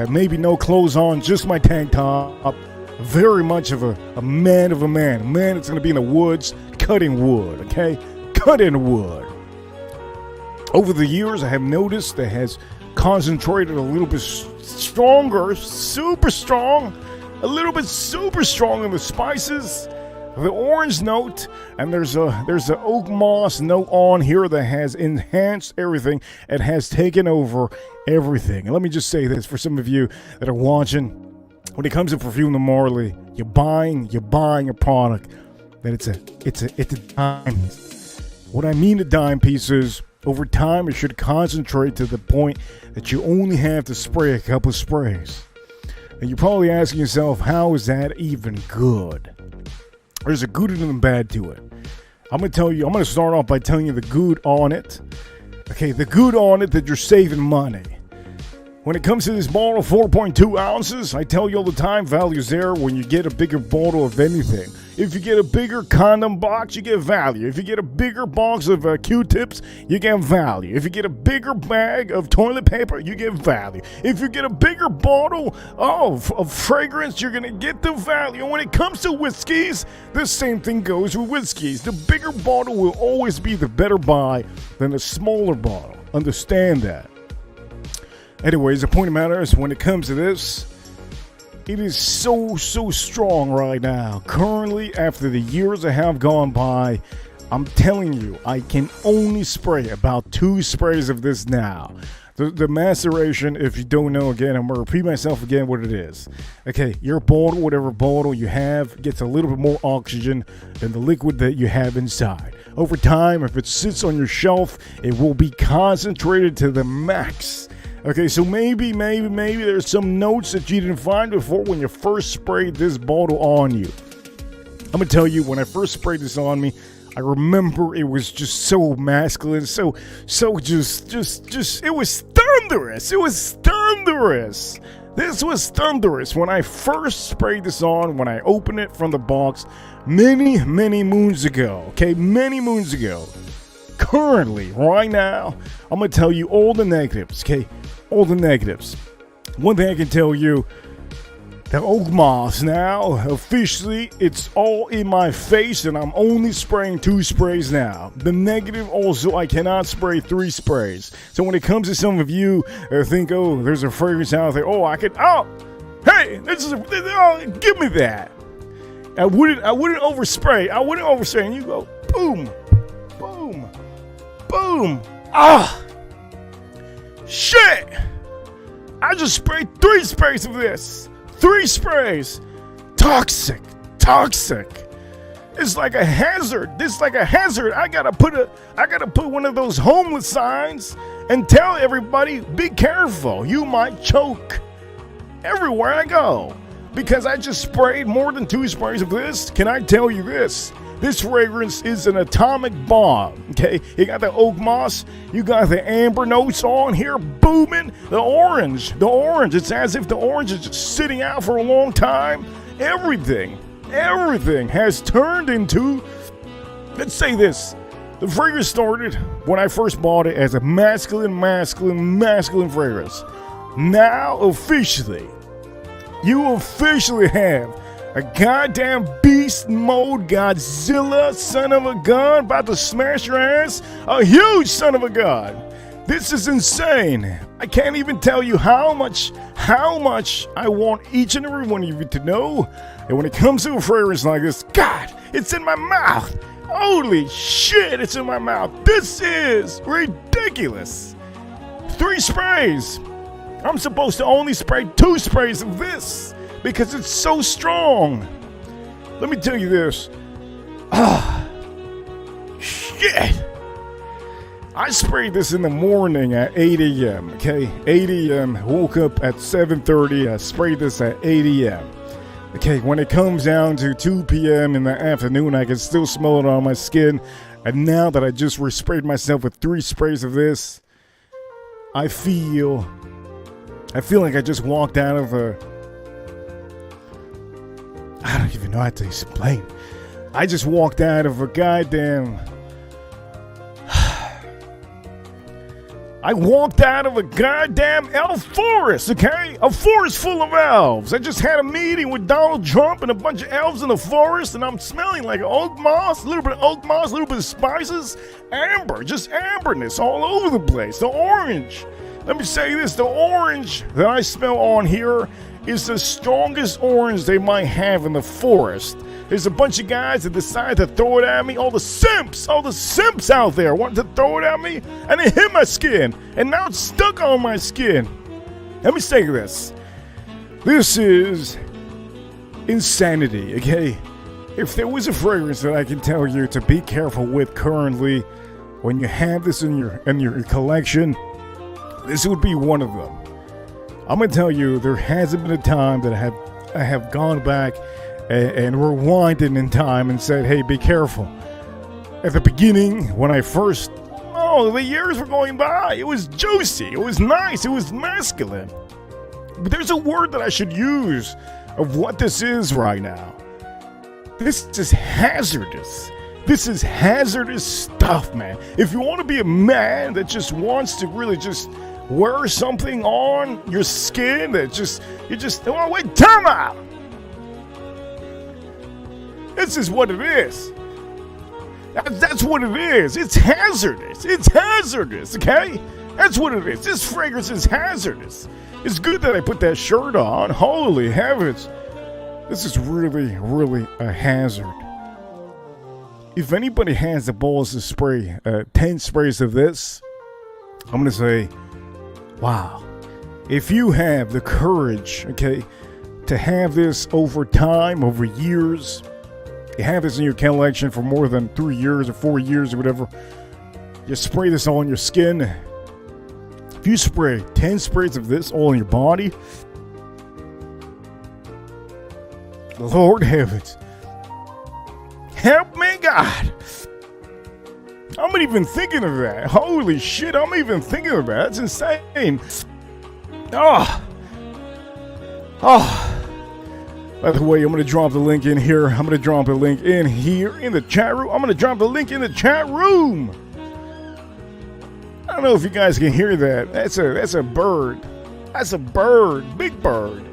maybe no clothes on, just my tank top. Very much of a man of a man. A man that's going to be in the woods cutting wood, okay? Cutting wood. Over the years, I have noticed that has concentrated a little bit stronger, super strong, a little bit super strong in the spices. The orange note, and there's a oak moss note on here that has enhanced everything. It has taken over everything. And let me just say this for some of you that are watching. When it comes to Parfum and MARLY, you're buying a product that it's a dime. What I mean a dime piece is, over time it should concentrate to the point that you only have to spray a couple sprays. And you're probably asking yourself, how is that even good? There's a good and a bad to it. I'm going to start off by telling you the good on it. Okay, the good on it, that you're saving money. When it comes to this bottle, 4.2 ounces, I tell you all the time, value's there when you get a bigger bottle of anything. If you get a bigger condom box, you get value. If you get a bigger box of Q-tips, you get value. If you get a bigger bag of toilet paper, you get value. If you get a bigger bottle of fragrance, you're going to get the value. And when it comes to whiskeys, the same thing goes with whiskeys. The bigger bottle will always be the better buy than the smaller bottle. Understand that. Anyways, the point of the matter is, when it comes to this, it is so strong right now. Currently, after the years that have gone by, I'm telling you, I can only spray about 2 sprays of this now. The maceration, if you don't know, again, I'm going to repeat myself again what it is. Okay, your bottle, whatever bottle you have, gets a little bit more oxygen than the liquid that you have inside. Over time, if it sits on your shelf, it will be concentrated to the max. Okay, so maybe there's some notes that you didn't find before when you first sprayed this bottle on you. I'm going to tell you, when I first sprayed this on me, I remember it was just so masculine, so just, it was thunderous. It was thunderous. This was thunderous when I first sprayed this on, when I opened it from the box many moons ago. Okay, many moons ago. Currently, right now, I'm going to tell you all the negatives, okay? All the negatives. One thing I can tell you, The oak moss now, officially, it's all in my face and I'm only spraying 2 sprays now. The negative also, I cannot spray 3 sprays. So when it comes to some of you think, oh, there's a fragrance out there, oh, I could, oh, hey, give me that. I wouldn't overspray. I wouldn't overspray. And you go, boom, boom, boom. Ah, shit. I just sprayed 3 sprays of this. 3 sprays. Toxic. It's like a hazard. This is like a hazard. I gotta put one of those homeless signs and tell everybody, be careful. You might choke everywhere I go. Because I just sprayed more than 2 sprays of this. Can I tell you this? This fragrance is an atomic bomb, okay? You got the oak moss, you got the amber notes on here booming, the orange, it's as if the orange is just sitting out for a long time. Everything has turned into, let's say this, the fragrance started when I first bought it as a masculine fragrance. Now, officially, you officially have a goddamn beast mode Godzilla son of a gun about to smash your ass. A huge son of a gun. This is insane. I can't even tell you how much I want each and every one of you to know that when it comes to a fragrance like this, God, it's in my mouth. Holy shit, it's in my mouth. This is ridiculous. 3 sprays. I'm supposed to only spray 2 sprays of this. Because it's so strong. Let me tell you this. Shit. I sprayed this in the morning at 8 a.m. Okay, 8 a.m. Woke up at 7:30. I sprayed this at 8 a.m. Okay, when it comes down to 2 p.m. in the afternoon, I can still smell it on my skin. And now that I just resprayed myself with 3 sprays of this, I feel like I just walked out of a... I don't even know how to explain. I just walked out of a goddamn... I walked out of a goddamn elf forest, okay? A forest full of elves. I just had a meeting with Donald Trump and a bunch of elves in the forest, and I'm smelling like oak moss, a little bit of oak moss, a little bit of spices, amber, just amberness all over the place. The orange. Let me say this, the orange that I smell on here is the strongest orange they might have in the forest. There's a bunch of guys that decide to throw it at me. All the simps out there wanted to throw it at me, and it hit my skin, and now it's stuck on my skin. Let me say this. This is insanity, okay? If there was a fragrance that I can tell you to be careful with currently, when you have this in your collection, this would be one of them. I'm gonna tell you, there hasn't been a time that I have gone back and rewinded in time and said, hey, be careful. At the beginning, when I first, the years were going by, it was juicy, it was nice, it was masculine. But there's a word that I should use of what this is right now. This is hazardous. This is hazardous stuff, man. If you want to be a man that just wants to really just wear something on your skin that oh, wait, time out. This is what it is. That's what it is. It's hazardous. It's hazardous, okay? That's what it is. This fragrance is hazardous. It's good that I put that shirt on. Holy heavens. This is really, really a hazard. If anybody has the balls to spray 10 sprays of this, I'm going to say, wow. If you have the courage, okay, to have this over time, over years, you have this in your collection for more than 3 years or 4 years or whatever, you spray this all on your skin. If you spray 10 sprays of this all on your body, Lord heavens, help me God. I'm not even thinking of that. Holy shit, I'm even thinking of that. That's insane. Oh. By the way, I'm going to drop the link in here. I'm going to drop the link in here in the chat room. I'm going to drop the link in the chat room. I don't know if you guys can hear that. That's a bird. That's a bird. Big bird.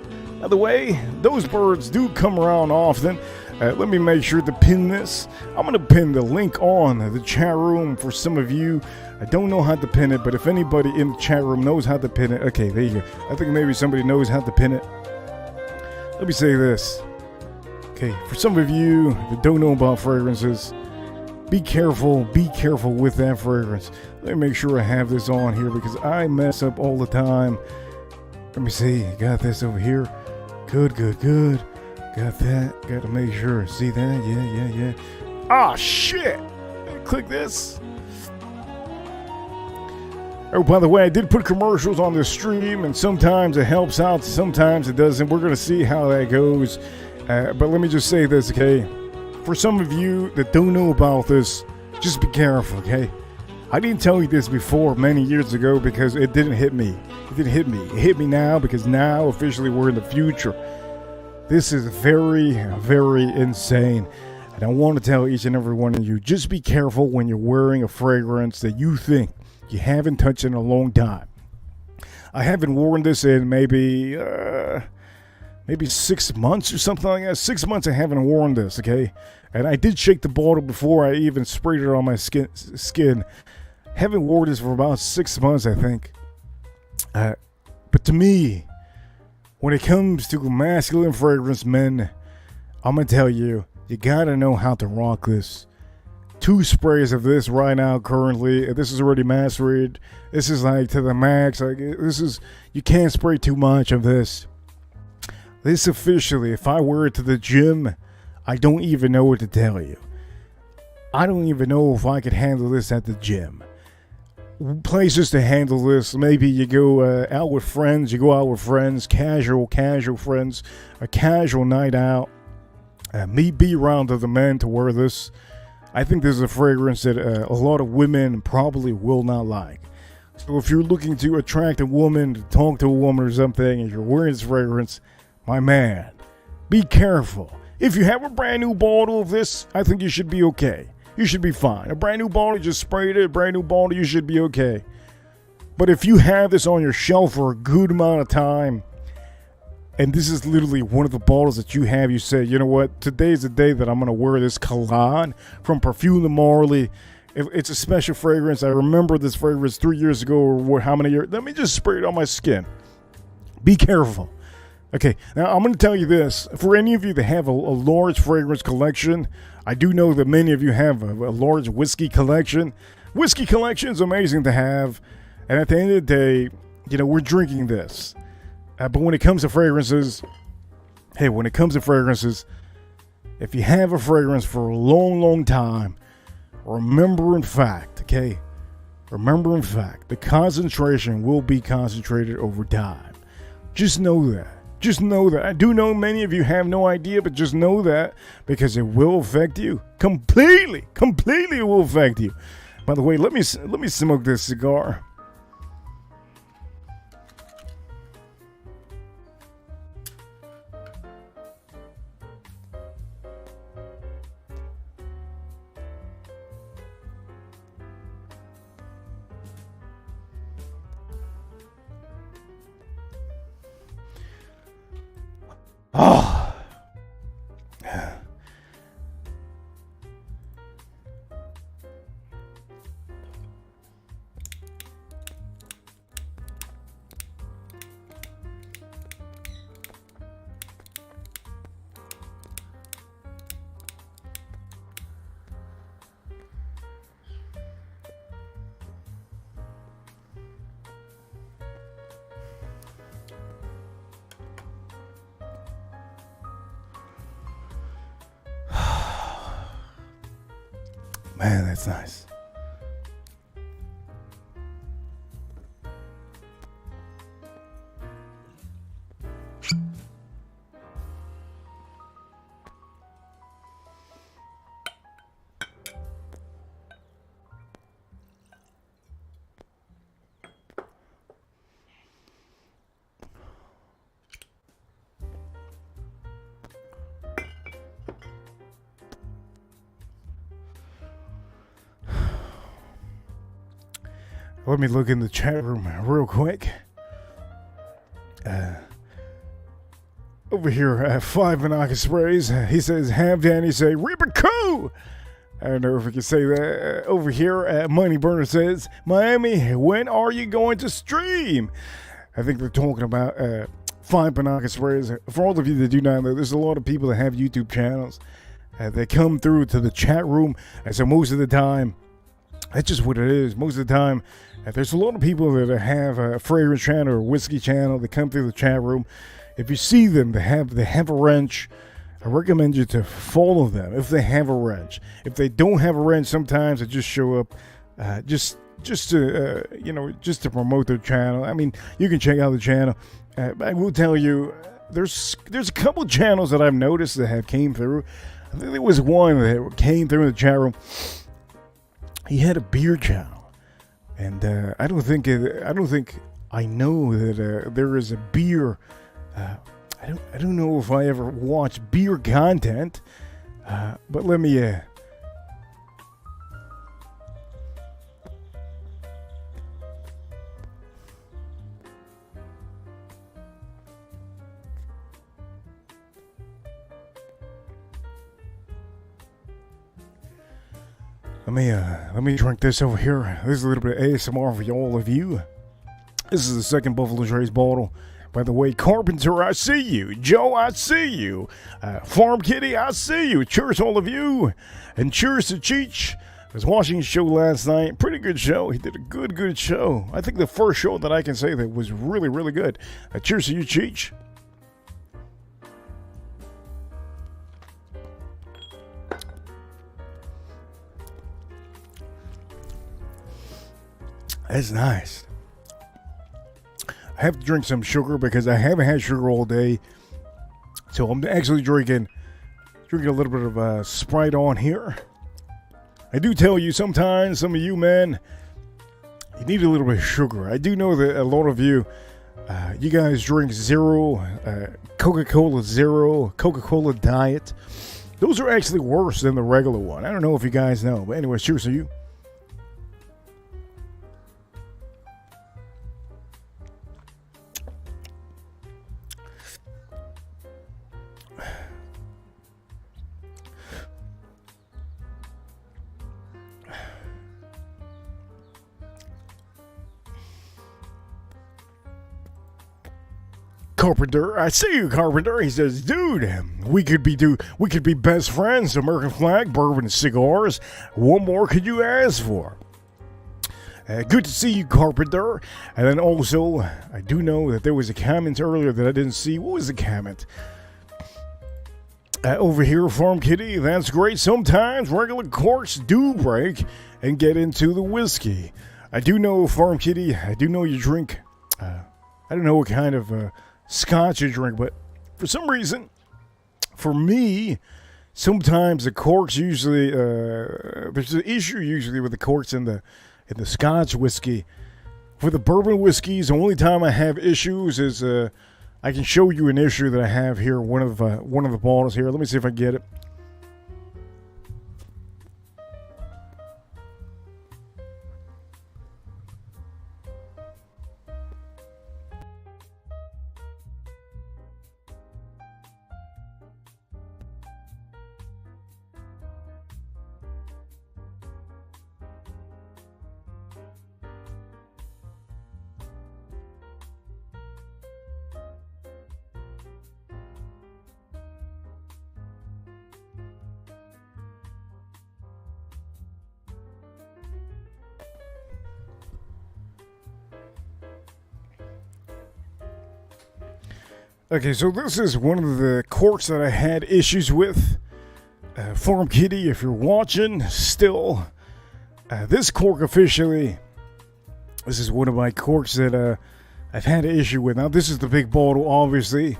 By the way, those birds do come around often. Let me make sure to pin this. I'm going to pin the link on the chat room for some of you. I don't know how to pin it, but if anybody in the chat room knows how to pin it, okay, there you go. I think maybe somebody knows how to pin it. Let me say this. Okay, for some of you that don't know about fragrances, be careful with that fragrance. Let me make sure I have this on here because I mess up all the time. Let me see, got this over here. Good. Got that, gotta make sure. See that? Yeah. Ah, shit! Click this. Oh, by the way, I did put commercials on the stream, and sometimes it helps out, sometimes it doesn't. We're gonna see how that goes. But let me just say this, okay? For some of you that don't know about this, just be careful, okay? I didn't tell you this before many years ago because it didn't hit me. It hit me now because now officially we're in the future. This is very, very insane. And I want to tell each and every one of you, just be careful when you're wearing a fragrance that you think you haven't touched in a long time. I haven't worn this in maybe 6 months or something like that. 6 months I haven't worn this, okay? And I did shake the bottle before I even sprayed it on my skin. Haven't worn this for about 6 months, I think. But to me, when it comes to masculine fragrance, men, I'm going to tell you, you got to know how to rock this. 2 sprays of this right now currently. This is already mastered. This is like to the max. Like this is, you can't spray too much of this. This officially, if I wear it to the gym, I don't even know what to tell you. I don't even know if I could handle this at the gym. Places to handle this, maybe you go out with friends, casual friends, a casual night out. Be around other men to wear this. I think this is a fragrance that a lot of women probably will not like. So if you're looking to attract a woman, to talk to a woman or something, and you're wearing this fragrance, my man, be careful. If you have a brand new bottle of this, I think you should be okay. You should be fine. A brand new bottle, you just sprayed it, brand new bottle, you should be okay. But if you have this on your shelf for a good amount of time, and this is literally one of the bottles that you have, you say, you know what, today's the day that I'm going to wear this Kalan from Parfum de MARLY. It's a special fragrance. I remember this fragrance 3 years ago, or how many years. Let me just spray it on my skin. Be careful. Okay, now I'm going to tell you this. For any of you that have a large fragrance collection, I do know that many of you have a large whiskey collection. Whiskey collection is amazing to have. And at the end of the day, you know, we're drinking this. But when it comes to fragrances, if you have a fragrance for a long, long time, remember in fact, the concentration will be concentrated over time. Just know that. I do know many of you have no idea, but just know that because it will affect you completely. It will affect you. By the way, let me smoke this cigar. Oh. Man, that's nice. Let me look in the chat room real quick. over here, 5 Monaco sprays. He says, have Danny say, Reaper Coo! I don't know if we can say that. Over here, Money Burner says, Miami, when are you going to stream? I think they're talking about 5 Monaco sprays. For all of you that do not know, there's a lot of people that have YouTube channels. They come through to the chat room. And so most of the time, that's just what it is. Most of the time, there's a lot of people that have a fragrance channel or whiskey channel. They come through the chat room. If you see them, they have a wrench. I recommend you to follow them if they have a wrench. If they don't have a wrench, sometimes they just show up just to promote their channel. I mean, you can check out the channel. I will tell you, there's a couple channels that I've noticed that have came through. I think there was one that came through in the chat room. He had a beer channel, and I don't think I know that there is a beer. I don't know if I ever watched beer content, but let me. Let me drink this over here. This is a little bit of ASMR for all of you. This is the second Buffalo Trace bottle. By the way, Carpenter, I see you. Joe, I see you. Farm Kitty, I see you. Cheers, all of you. And cheers to Cheech. I was watching his show last night. Pretty good show. He did a good show. I think the first show that I can say that was really, really good. Cheers to you, Cheech. That's nice. I have to drink some sugar because I haven't had sugar all day. So I'm actually drinking a little bit of Sprite on here. I do tell you sometimes, some of you men, you need a little bit of sugar. I do know that a lot of you, you guys drink Zero, Coca-Cola Zero, Coca-Cola Diet. Those are actually worse than the regular one. I don't know if you guys know. But anyway, cheers to you. Carpenter, I see you, Carpenter. He says, dude, we could be best friends. American flag, bourbon, cigars. What more could you ask for? Good to see you, Carpenter. And then also, I do know that there was a comment earlier that I didn't see. What was the comment? Over here, Farm Kitty, that's great. Sometimes regular corks do break and get into the whiskey. I do know, Farm Kitty, I do know you drink, I don't know what kind of scotch you drink, but for some reason, for me, sometimes the corks usually, there's an issue usually with the corks in the scotch whiskey. For the bourbon whiskeys, the only time I have issues is, I can show you an issue that I have here, one of the bottles here. Let me see if I can get it. Okay, so this is one of the corks that I had issues with. Farm Kitty, if you're watching still, this cork officially, this is one of my corks that I've had an issue with. Now, this is the big bottle, obviously.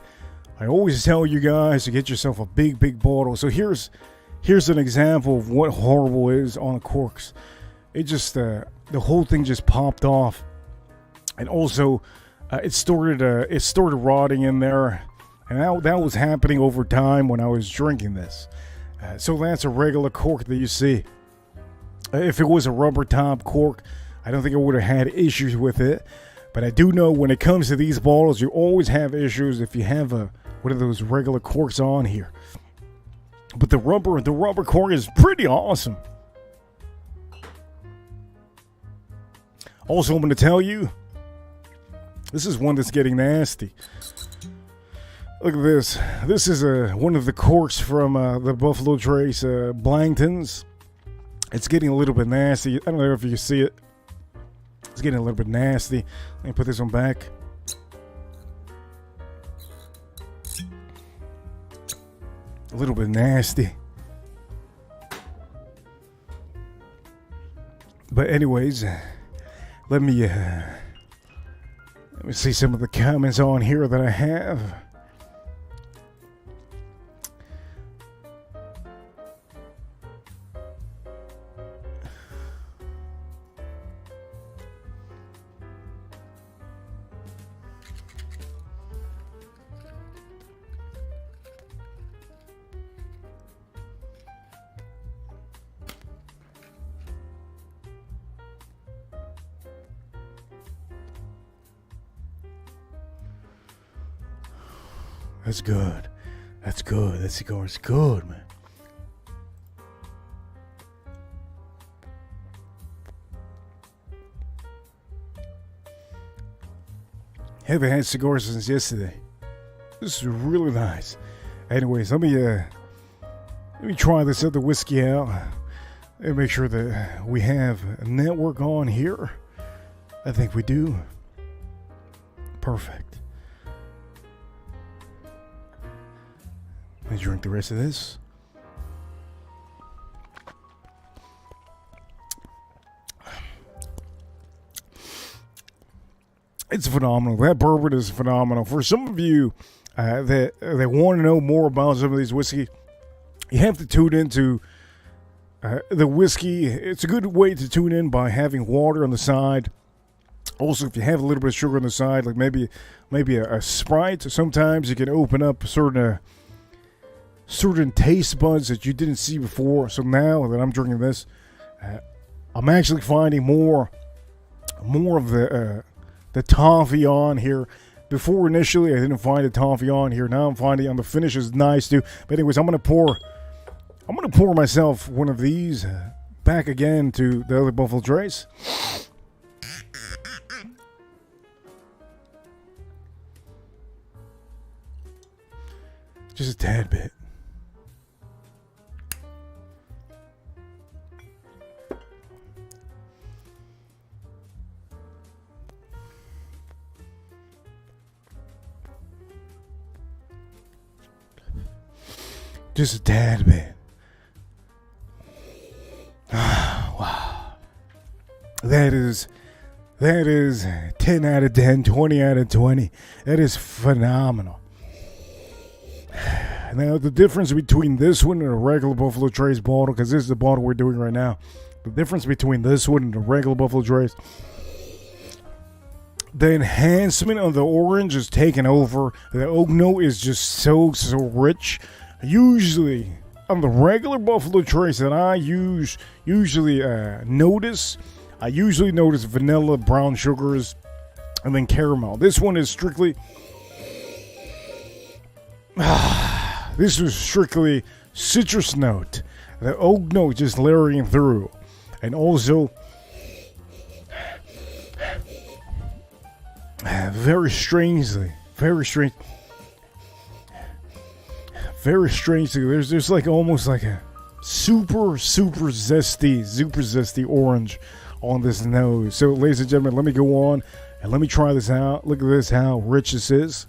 I always tell you guys to get yourself a big bottle. So here's an example of what horrible is on the corks. It just, the whole thing just popped off. And also, it started rotting in there, and that was happening over time when I was drinking this. So that's a regular cork that you see. If it was a rubber top cork, I don't think I would have had issues with it. But I do know when it comes to these bottles, you always have issues if you have one of those regular corks on here. But the rubber cork is pretty awesome. Also, I'm going to tell you, this is one that's getting nasty. Look at this. This is one of the corks from the Buffalo Trace Blangtons. It's getting a little bit nasty. I don't know if you can see it. It's getting a little bit nasty. Let me put this one back. A little bit nasty. But anyways, let me see some of the comments on here that I have. That's good. That's good. That cigar is good, man. Haven't had cigars since yesterday. This is really nice. Anyways, let me try this other whiskey out and make sure that we have a network on here. I think we do. Perfect. Let me drink the rest of this. It's phenomenal. That bourbon is phenomenal. For some of you that want to know more about some of these whiskey, you have to tune into the whiskey. It's a good way to tune in by having water on the side. Also, if you have a little bit of sugar on the side, like maybe a Sprite, sometimes you can open up certain taste buds that you didn't see before. So now that I'm drinking this, I'm actually finding more of the toffee on here. Before initially I didn't find the toffee on here. Now I'm finding on the finish is nice too. But anyways, I'm gonna pour myself one of these back again to the other Buffalo Trace. Just a tad bit. Just a tad bit. Wow. That is 10 out of 10, 20 out of 20. That is phenomenal. Now, the difference between this one and a regular Buffalo Trace bottle, because this is the bottle we're doing right now, the difference between this one and the regular Buffalo Trace, the enhancement of the orange is taken over. The oak note is just so rich. Usually, on the regular Buffalo Trace that I usually notice vanilla, brown sugars, and then caramel. This one is strictly... This was strictly citrus note. The oak note just layering through. And also... very strangely, there's like almost like a super zesty orange on this nose. So, ladies and gentlemen, let me go on and let me try this out. Look at this, how rich this is.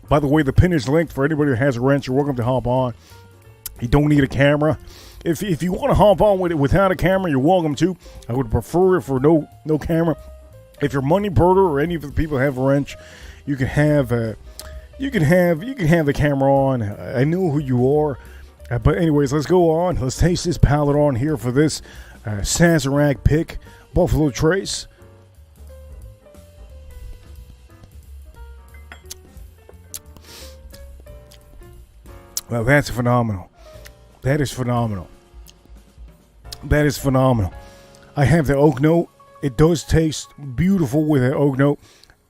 By the way, the pin is linked for anybody who has a wrench. You're welcome to hop on. You don't need a camera. If you want to hop on with it without a camera, you're welcome to. I would prefer it for no camera. If you're Money Birder or any of the people who have a wrench, you can have the camera on. I know who you are. But anyways, let's go on. Let's taste this palette on here for this Sazerac pick Buffalo Trace. Well, that's phenomenal. That is phenomenal. I have the oak note. It does taste beautiful with an oak note.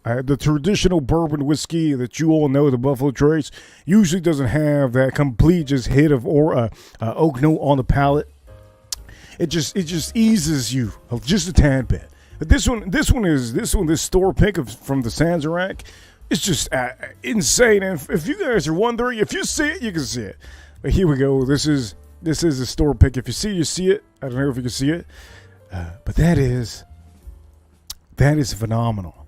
The traditional bourbon whiskey that you all know, the Buffalo Trace, usually doesn't have that complete just hit of oak note on the palate. It just eases you just a tad bit. But this store pick from the Sazerac, it's just insane. And if you guys are wondering, if you see it, you can see it. But here we go. This is a store pick. If you see it, you see it. I don't know if you can see it, but that is phenomenal.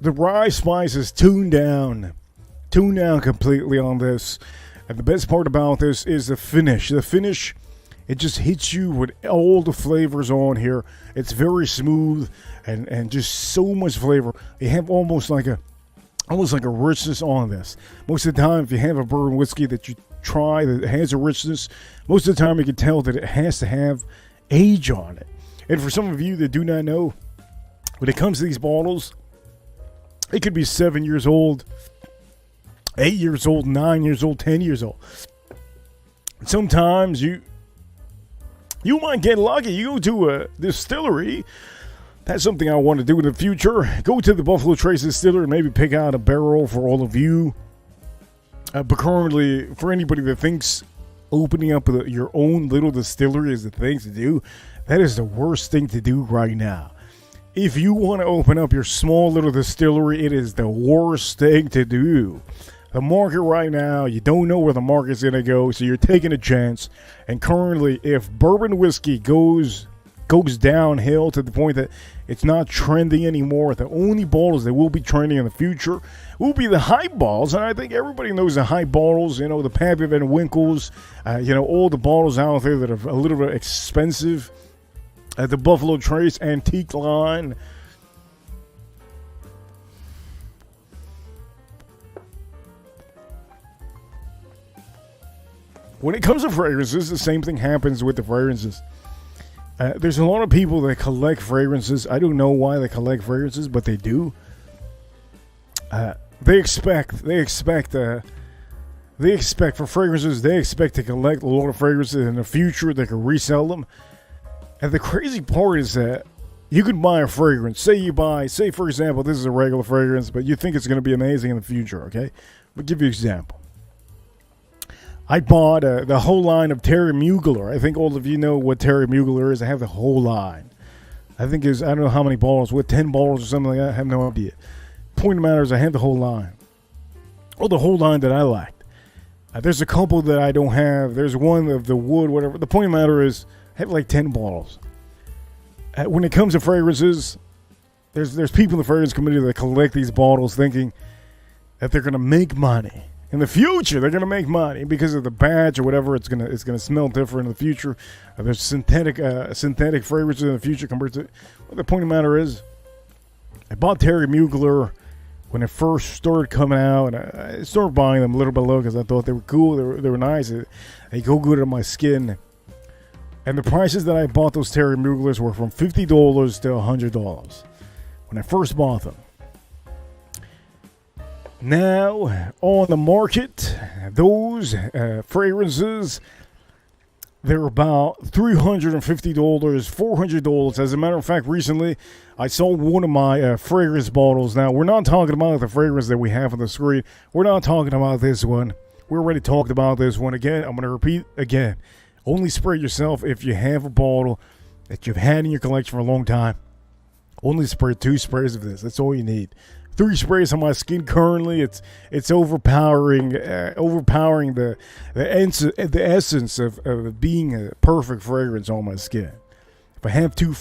The rye spice is tuned down completely on this. And the best part about this is the finish. The finish, it just hits you with all the flavors on here. It's very smooth and just so much flavor. You have almost like a richness on this. Most of the time, if you have a bourbon whiskey that you try that has a richness, most of the time you can tell that it has to have age on it. And for some of you that do not know, when it comes to these bottles, it could be 7 years old, 8 years old, 9 years old, 10 years old. Sometimes you might get lucky. You go to a distillery. That's something I want to do in the future. Go to the Buffalo Trace distillery and maybe pick out a barrel for all of you. But currently, for anybody that thinks opening up your own little distillery is the thing to do, that is the worst thing to do right now. If you want to open up your small little distillery, it is the worst thing to do. The market right now, you don't know where the market's going to go, so you're taking a chance. And currently, if bourbon whiskey goes downhill to the point that it's not trending anymore, the only bottles that will be trending in the future will be the highballs. And I think everybody knows the highballs, the Pappy Van Winkles, all the bottles out there that are a little bit expensive. The Buffalo Trace Antique line. When it comes to fragrances, the same thing happens with the fragrances. There's a lot of people that collect fragrances. I don't know why they collect fragrances, but they do. They expect for fragrances. They expect to collect a lot of fragrances in the future. They can resell them. And the crazy part is that you could buy a fragrance. Say for example, this is a regular fragrance, but you think it's going to be amazing in the future, okay? I'll give you an example. I bought the whole line of Terry Mugler. I think all of you know what Terry Mugler is. I have the whole line. I think I don't know how many bottles, 10 bottles or something like that. I have no idea. Point of the matter is I have the whole line. Or the whole line that I liked. There's a couple that I don't have. There's one of the wood, whatever. The point of the matter is I have like 10 bottles. When it comes to fragrances, there's people in the fragrance committee that collect these bottles thinking that they're going to make money. In the future, they're going to make money because of the badge or whatever. It's gonna smell different in the future. There's synthetic fragrances in the future compared to. Well, the point of the matter is, I bought Terry Mugler when it first started coming out, and I started buying them little by little because I thought they were cool. They were nice. They go good on my skin. And the prices that I bought those Terry Muglers were from $50 to $100 when I first bought them. Now, on the market, those fragrances, they're about $350, $400. As a matter of fact, recently, I sold one of my fragrance bottles. Now, we're not talking about the fragrance that we have on the screen. We're not talking about this one. We already talked about this one. Again, I'm going to repeat again. Only spray yourself if you have a bottle that you've had in your collection for a long time. Only spray 2 sprays of this. That's all you need. 3 sprays on my skin currently. It's overpowering the essence of being a perfect fragrance on my skin. If I have 2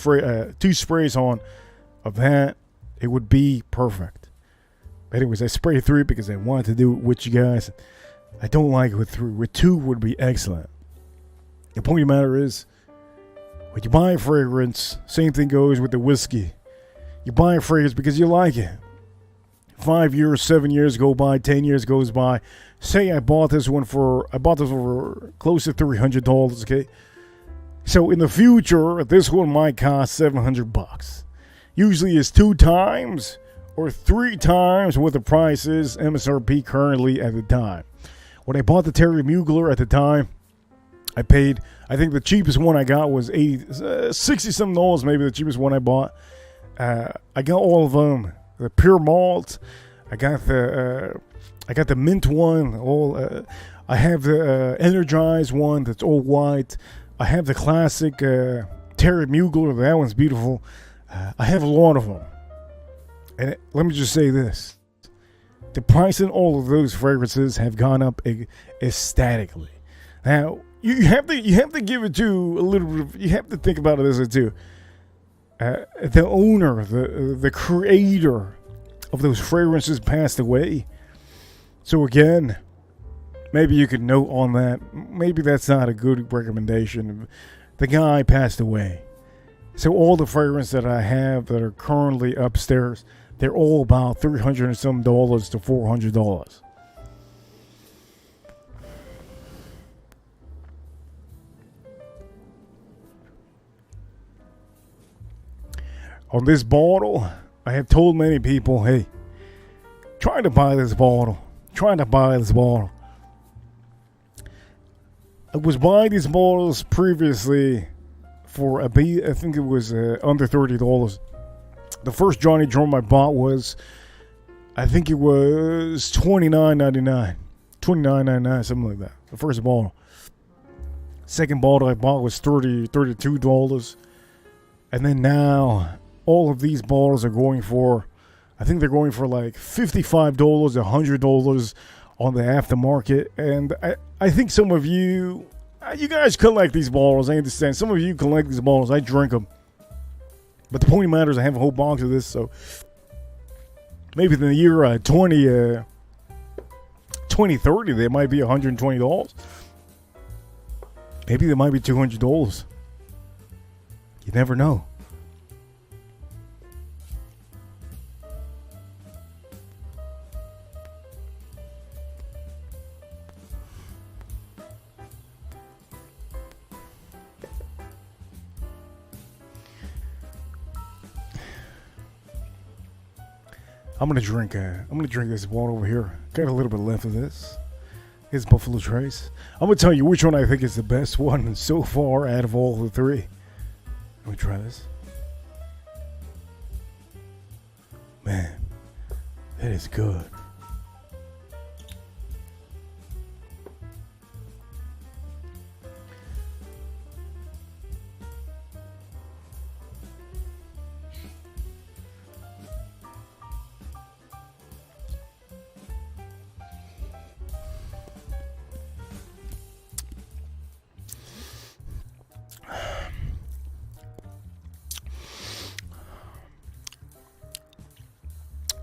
sprays on of that, it would be perfect. Anyways, I sprayed 3 because I wanted to do it with you guys. I don't like it with 3. With 2 would be excellent. The point of the matter is, when you buy a fragrance, same thing goes with the whiskey. You buy a fragrance because you like it. 5 years, 7 years go by, 10 years goes by. Say I bought this for close to $300, okay? So in the future, this one might cost $700. Usually it's 2 times or 3 times what the price is MSRP currently at the time. When I bought the Terry Mugler at the time, I paid, I think the cheapest one I got was 60 some dollars, maybe the cheapest one I bought. I got all of them. The pure malt. I got the mint one. I have the energized one that's all white. I have the classic Terry Mugler. That one's beautiful. I have a lot of them. And let me just say this. The price in all of those fragrances have gone up ecstatically. Now, you have to give it to a little bit of, you have to think about it as too. The owner, the creator of those fragrances passed away. So again, maybe you could note on that. Maybe that's not a good recommendation. The guy passed away. So all the fragrances that I have that are currently upstairs, they're all about $300 and some dollars to $400. On this bottle, I have told many people, hey, try to buy this bottle. Try to buy this bottle. I was buying these bottles previously for I think it was under $30. The first Johnny Drum I bought was, I think it was $29.99. $29.99, something like that. The first bottle. Second bottle I bought was $32. And then now, all of these bottles are going for, I think they're going for like $55, $100 on the aftermarket. And I think some of you guys collect these bottles. I understand. Some of you collect these bottles. I drink them. But the point of the matter is I have a whole box of this. So maybe in the year 2030, they might be $120. Maybe they might be $200. You never know. I'm gonna drink this water over here. Got a little bit left of this. It's Buffalo Trace. I'm gonna tell you which one I think is the best one so far out of all the three. Let me try this. Man, that is good.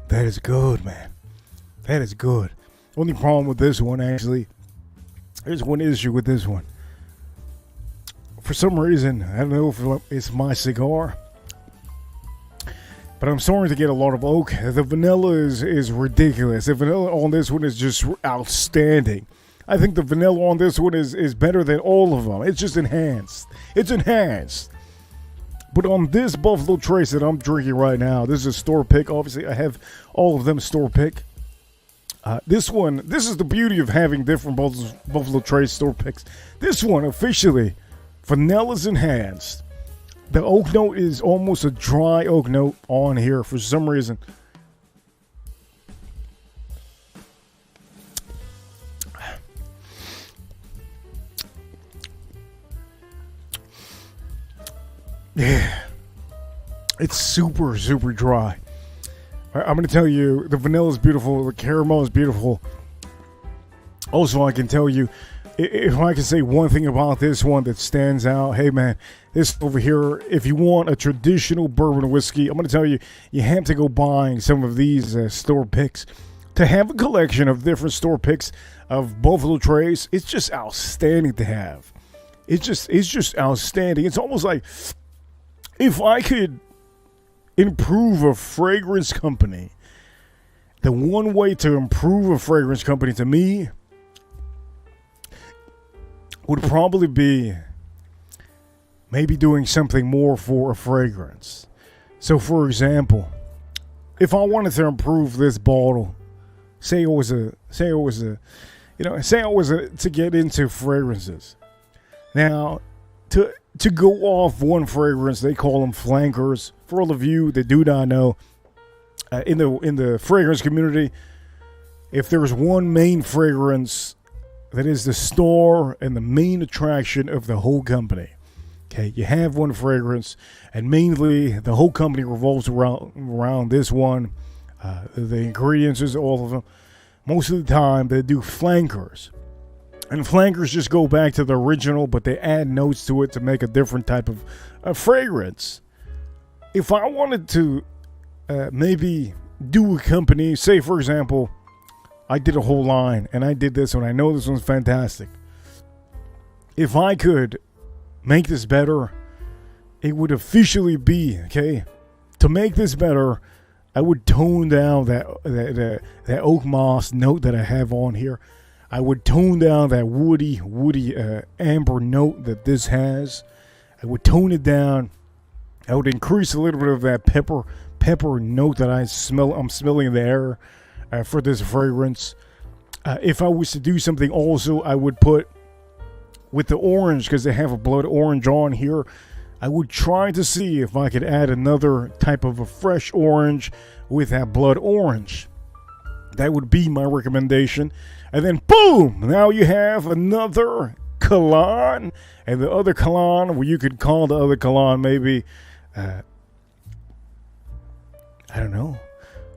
That is good, man. That is good. Only problem with this one, actually, there's one issue with this one. For some reason, I don't know if it's my cigar, but I'm starting to get a lot of oak. The vanilla is ridiculous. The vanilla on this one is just outstanding. I think the vanilla on this one is better than all of them. It's just enhanced. It's enhanced. But on this Buffalo Trace that I'm drinking right now, this is a store pick. Obviously, I have all of them store pick. This is the beauty of having different Buffalo Trace store picks. This one, officially, vanilla's enhanced. The oak note is almost a dry oak note on here for some reason. Yeah, it's super, super dry. I'm going to tell you, the vanilla is beautiful. The caramel is beautiful. Also, I can tell you, if I can say one thing about this one that stands out, hey man, this over here, if you want a traditional bourbon whiskey, I'm going to tell you, you have to go buying some of these store picks. To have a collection of different store picks of Buffalo Trace, it's just outstanding to have. It's just outstanding. It's almost like, if I could improve a fragrance company, the one way to improve a fragrance company to me would probably be maybe doing something more for a fragrance. So, for example, if I wanted to improve this bottle, say I was to get into fragrances, Now, to go off one fragrance, they call them flankers. For all of you that do not know, in the fragrance community, if there's one main fragrance that is the star and the main attraction of the whole company, okay, you have one fragrance, and mainly the whole company revolves around this one. The ingredients is all of them. Most of the time, they do flankers. And flankers just go back to the original, but they add notes to it to make a different type of fragrance. If I wanted to maybe do a company, say for example, I did a whole line and I did this one, I know this one's fantastic. If I could make this better, it would officially be, okay, to make this better, I would tone down that oak moss note that I have on here. I would tone down that woody amber note that this has. I would tone it down. I would increase a little bit of that pepper note that I'm smelling in the air for this fragrance. If I was to do something also, I would put with the orange, because they have a blood orange on here. I would try to see if I could add another type of a fresh orange with that blood orange. That would be my recommendation. And then boom! Now you have another Kalan. And the other Kalan, well, you could call the other Kalan maybe, I don't know.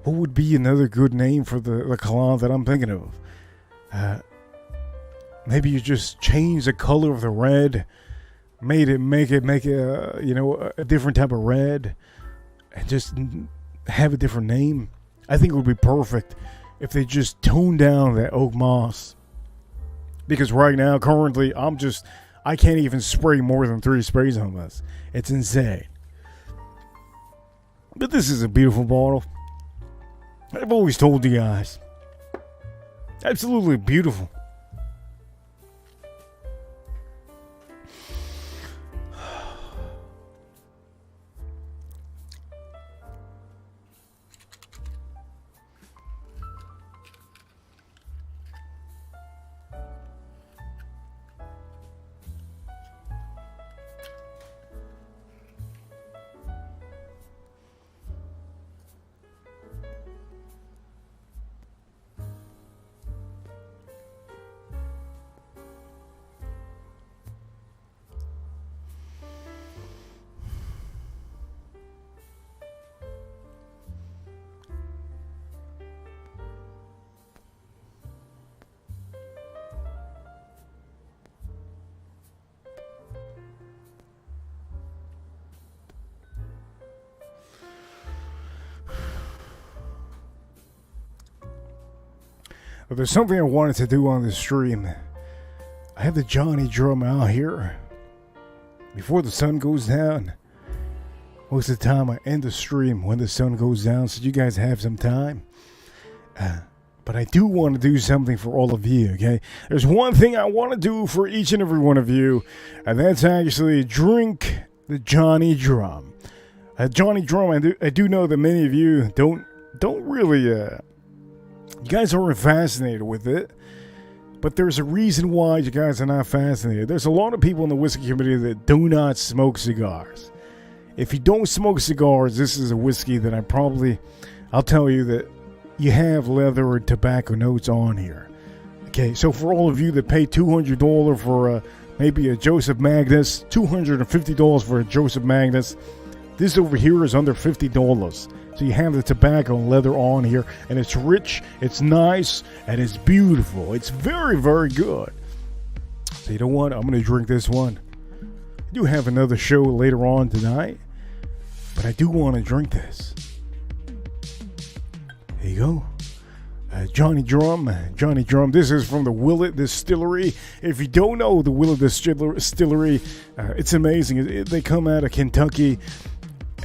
What would be another good name for the Kalan that I'm thinking of? Maybe you just change the color of the red. Make it a different type of red. And just have a different name. I think it would be perfect if they just tone down that oak moss. Because right now, currently, I can't even spray more than 3 sprays on this. It's insane. But this is a beautiful bottle. I've always told you guys. Absolutely beautiful. But there's something I wanted to do on this stream. I have the Johnny drum out here before the sun goes down. Most of the time I end the stream when the sun goes down, so you guys have some time. But I do want to do something for all of you, okay? There's one thing I want to do for each and every one of you, and that's actually drink the Johnny drum. Johnny drum, I do know that many of you don't really... You guys aren't fascinated with it, but there's a reason why you guys are not fascinated. There's a lot of people in the whiskey community that do not smoke cigars. If you don't smoke cigars, this is a whiskey that I'll tell you that you have leather or tobacco notes on here. Okay, so for all of you that pay $200 for maybe a Joseph Magnus, $250 for a Joseph Magnus, this over here is under $50. So you have the tobacco and leather on here, and it's rich, it's nice, and it's beautiful. It's very, very good. So you know what? I'm going to drink this one. I do have another show later on tonight, but I do want to drink this. There you go. Johnny Drum. This is from the Willett Distillery. If you don't know the Willett Distillery, it's amazing. They come out of Kentucky.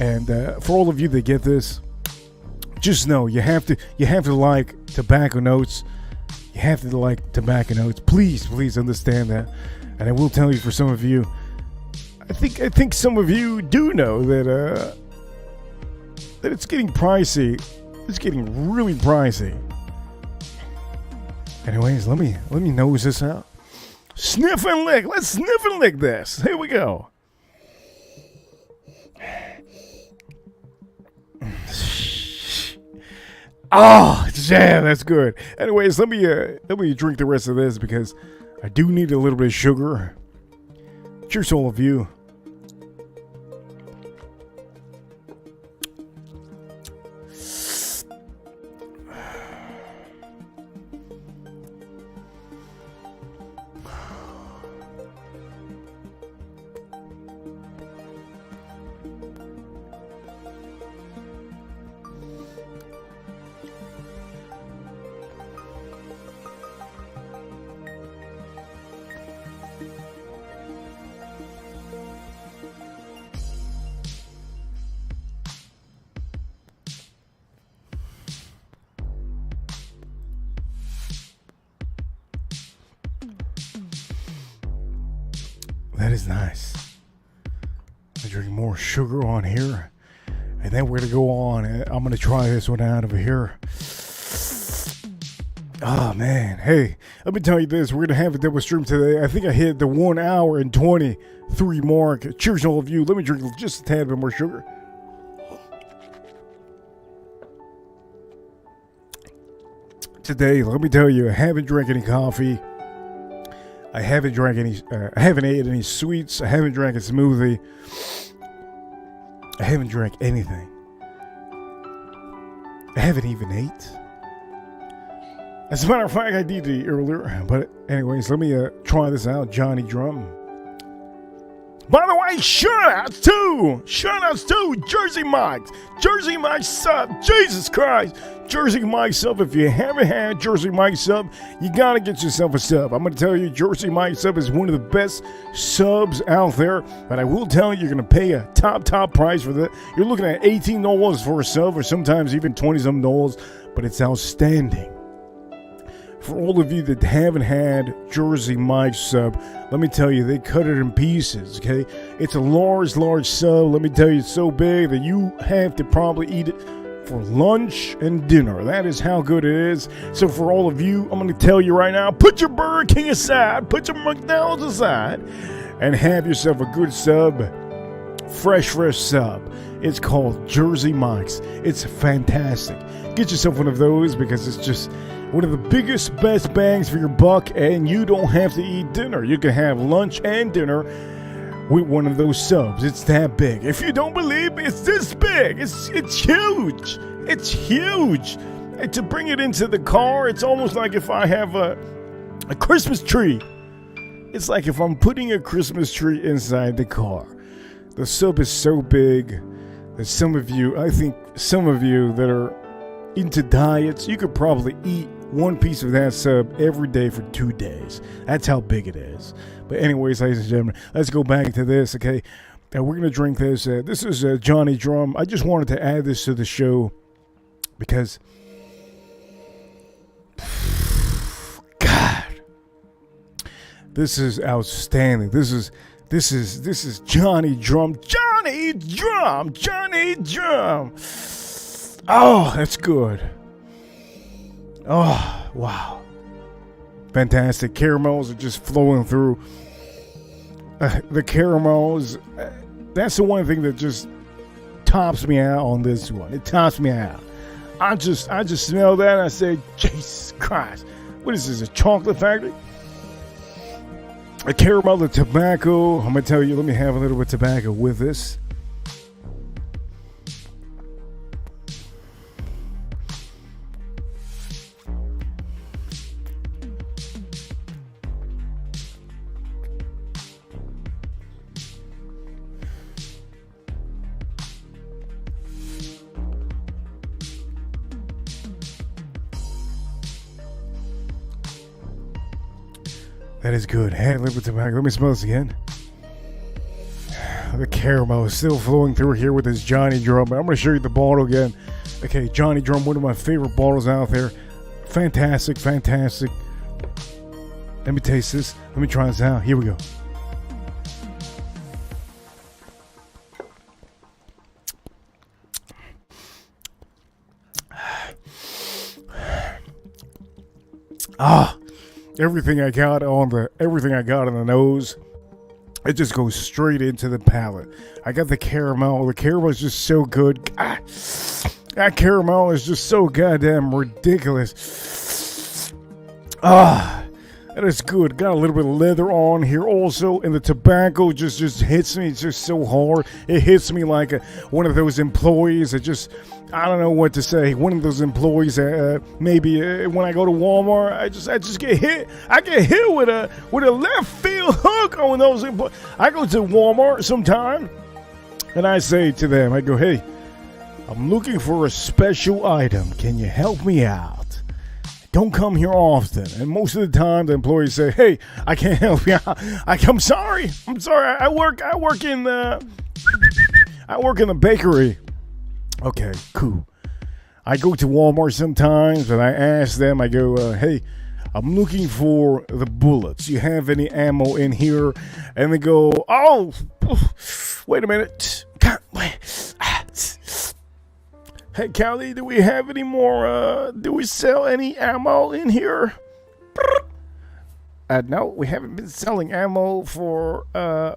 And for all of you that get this, just know you have to like tobacco notes. You have to like tobacco notes. Please understand that. And I will tell you, for some of you, I think some of you do know that it's getting pricey. It's getting really pricey. Anyways, let me nose this out. Sniff and lick. Let's sniff and lick this. Here we go. Oh, yeah, that's good. Anyways, let me drink the rest of this because I do need a little bit of sugar. Cheers to all of you. That is nice. I drink more sugar on here, and then we're gonna go on. I'm gonna try this one out over here. Oh man, hey, let me tell you this. We're gonna have a double stream today. I think I hit the 1 hour and 23 mark. Cheers to all of you. Let me drink just a tad bit more sugar. Today, let me tell you, I haven't drank any coffee. I haven't drank any. I haven't ate any sweets. I haven't drank a smoothie. I haven't drank anything. I haven't even ate. As a matter of fact, I did eat earlier. But anyways, let me try this out. Johnny Drum. By the way, shoutouts to Jersey Mike's. Jersey Mike's sub. Jesus Christ. Jersey Mike's sub. If you haven't had Jersey Mike's sub, you gotta get yourself a sub. I'm gonna tell you, Jersey Mike's sub is one of the best subs out there. But I will tell you, you're gonna pay a top price for that. You're looking at $18 for a sub, or sometimes even $20-some. But it's outstanding. For all of you that haven't had Jersey Mike's sub, let me tell you, they cut it in pieces, okay? It's a large sub. Let me tell you, it's so big that you have to probably eat it for lunch and dinner. That is how good it is. So for all of you, I'm going to tell you right now, put your Burger King aside, put your McDonald's aside, and have yourself a good sub, fresh sub. It's called Jersey Mike's. It's fantastic. Get yourself one of those because it's just one of the biggest, best bangs for your buck, and you don't have to eat dinner. You can have lunch and dinner with one of those subs. It's that big. If you don't believe me, it's this big. It's huge. It's huge. And to bring it into the car, it's almost like if I have a Christmas tree. It's like if I'm putting a Christmas tree inside the car. The sub is so big that some of you that are into diets, you could probably eat one piece of that sub every day for 2 days. That's how big it is. But anyways, ladies and gentlemen, let's go back to this, okay? Now we're going to drink this. This is Johnny Drum. I just wanted to add this to the show because, God, this is outstanding. This is Johnny Drum. Johnny Drum. Oh, that's good. Oh, wow. Fantastic. Caramels are just flowing through. The caramels, that's the one thing that just tops me out on this one. It tops me out. I just smell that and I say, Jesus Christ. What is this, a chocolate factory? A caramel, the tobacco. I'm going to tell you, let me have a little bit of tobacco with this. That is good. Hand liquid tobacco. Let me smell this again. The caramel is still flowing through here with this Johnny Drum. I'm going to show you the bottle again. Okay, Johnny Drum, one of my favorite bottles out there. Fantastic. Let me taste this. Let me try this out. Here we go. everything I got on the nose, it just goes straight into the palate. I got the caramel. The caramel is just so good. That caramel is just so goddamn ridiculous. That is good. Got a little bit of leather on here also, and the tobacco just hits me. It's just so hard. It hits me like one of those employees that just, I don't know what to say. One of those employees maybe when I go to Walmart, I just get hit. I get hit with a left field hook on those employees. I go to Walmart sometime, and I say to them, I go, hey, I'm looking for a special item. Can you help me out? Don't come here often. And most of the time, the employees say, hey, I can't help you out. I'm sorry. I work in the bakery. Okay, cool. I go to Walmart sometimes, and I ask them, I go, hey, I'm looking for the bullets. You have any ammo in here? And they go, oh, wait a minute. Hey, Callie, do we have any more, do we sell any ammo in here? No, we haven't been selling ammo for a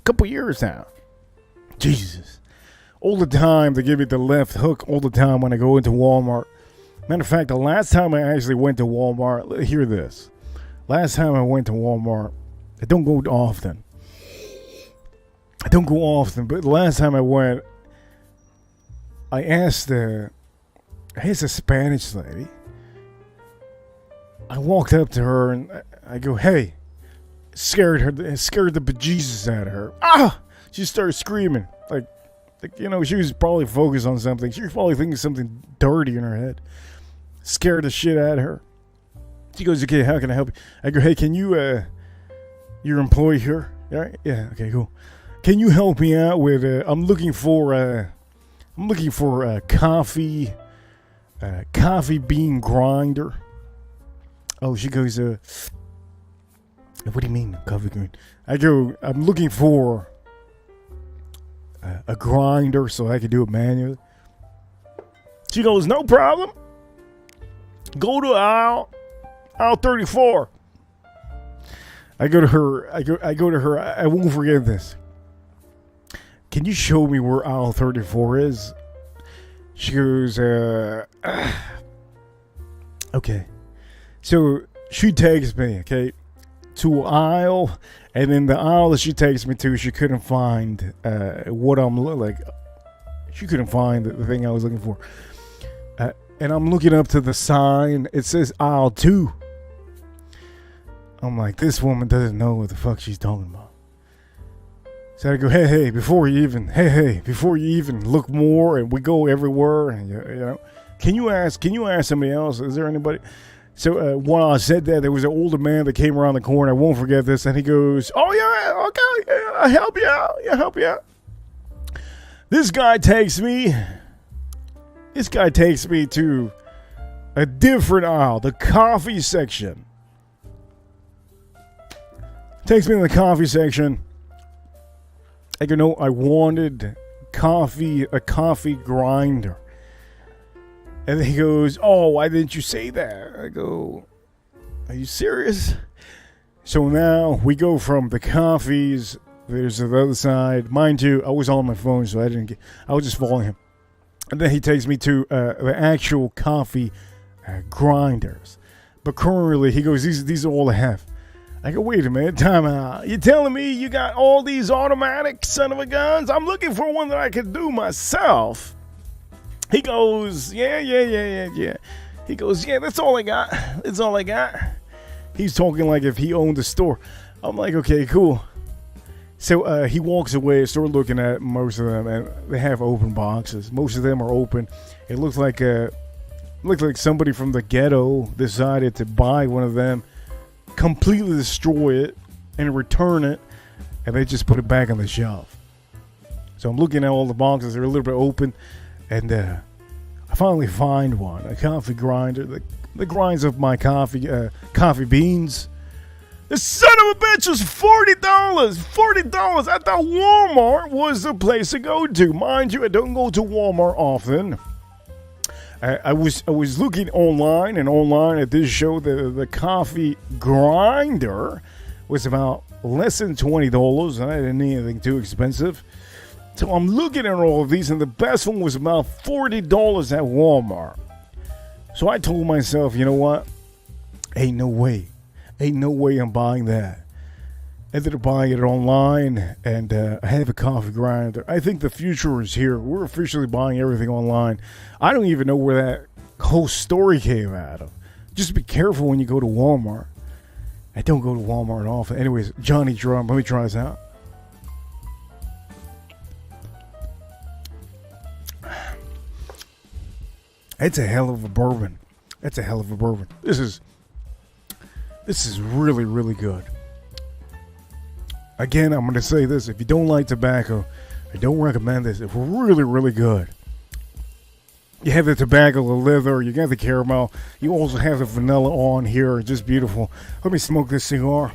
couple years now. Jesus. All the time, they give me the left hook all the time when I go into Walmart. Matter of fact, the last time I actually went to Walmart, hear this. Last time I went to Walmart, I don't go often. But the last time I went, I asked a Spanish lady. I walked up to her and I go, hey, scared the bejesus out of her. She started screaming. Like, she was probably focused on something. She was probably thinking something dirty in her head. Scared the shit out of her. She goes, okay, how can I help you? I go, hey, can you, your employee here? Yeah, okay, cool. Can you help me out with, I'm looking for a coffee bean grinder. Oh, she goes, what do you mean, coffee grinder? I go, I'm looking for a grinder so I can do it manually. She goes, no problem. Go to aisle 34. I go to her. I won't forget this. Can you show me where aisle 34 is? She goes, okay. So she takes me, okay, to aisle, and in the aisle that she takes me to, she couldn't find what I'm like. She couldn't find the thing I was looking for. And I'm looking up to the sign. It says aisle 2. I'm like, this woman doesn't know what the fuck she's talking about. So I go, hey, before you even look more, and we go everywhere, and can you ask somebody else? Is there anybody? So when I said that, there was an older man that came around the corner. I won't forget this, and he goes, oh yeah, okay, yeah, I'll help you out. This guy takes me to a different aisle, the coffee section. Takes me to the coffee section. I go, no, I wanted a coffee grinder. And then he goes, oh, why didn't you say that? I go, are you serious? So now we go from the coffees, there's the other side. Mind you, I was on my phone, so I was just following him. And then he takes me to the actual coffee grinders. But currently, he goes, these are all I have. I go, wait a minute, time out. You telling me you got all these automatic son of a guns? I'm looking for one that I could do myself. He goes, yeah. He goes, yeah, that's all I got. He's talking like if he owned the store. I'm like, okay, cool. So he walks away, start looking at most of them, and they have open boxes. Most of them are open. It looks like somebody from the ghetto decided to buy one of them, completely destroy it, and return it, and they just put it back on the shelf. So I'm looking at all the boxes. They're a little bit open, and I finally find one, a coffee grinder that grinds up my coffee beans. The son of a bitch was $40. $40. I thought Walmart was the place to go to. Mind you, I don't go to Walmart often. I was looking online at this show. The coffee grinder was about less than $20. I didn't need anything too expensive. So I'm looking at all of these, and the best one was about $40 at Walmart. So I told myself, you know what? Ain't no way I'm buying that. Ended up buying it online, and I have a coffee grinder. I think the future is here. We're officially buying everything online. I don't even know where that whole story came out of. Just be careful when you go to Walmart. I don't go to Walmart often. Anyways, Johnny Drum, let me try this out. It's a hell of a bourbon. That's a hell of a bourbon. This is really, really good. Again, I'm going to say this. If you don't like tobacco, I don't recommend this. It's really, really good. You have the tobacco, the leather, you got the caramel. You also have the vanilla on here. It's just beautiful. Let me smoke this cigar.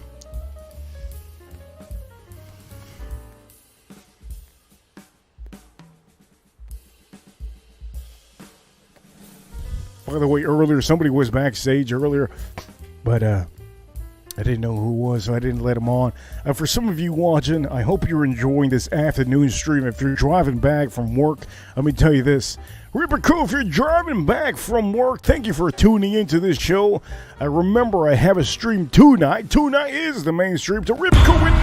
By the way, earlier, somebody was backstage earlier, but I didn't know who it was, so I didn't let him on. For some of you watching, I hope you're enjoying this afternoon stream. If you're driving back from work, let me tell you this. Ripper Cool, if you're driving back from work, thank you for tuning into this show. Remember, I have a stream tonight. Tonight is the main stream to Ripper Cool with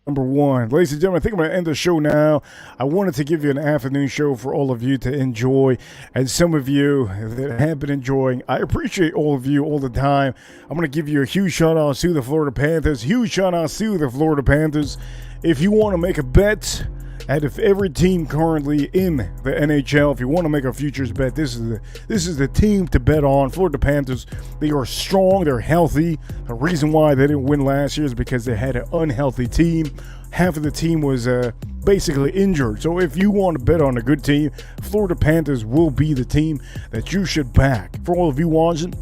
number one. Ladies and gentlemen, I think I'm going to end the show now. I wanted to give you an afternoon show for all of you to enjoy, and some of you that have been enjoying. I appreciate all of you all the time. I'm going to give you a huge shout out to the Florida Panthers. Huge shout out to the Florida Panthers. If you want to make a bet out of every team currently in the NHL, if you want to make a futures bet, this is the team to bet on. Florida Panthers, they are strong, they're healthy. The reason why they didn't win last year is because they had an unhealthy team. Half of the team was basically injured. So if you want to bet on a good team, Florida Panthers will be the team that you should back. For all of you watching,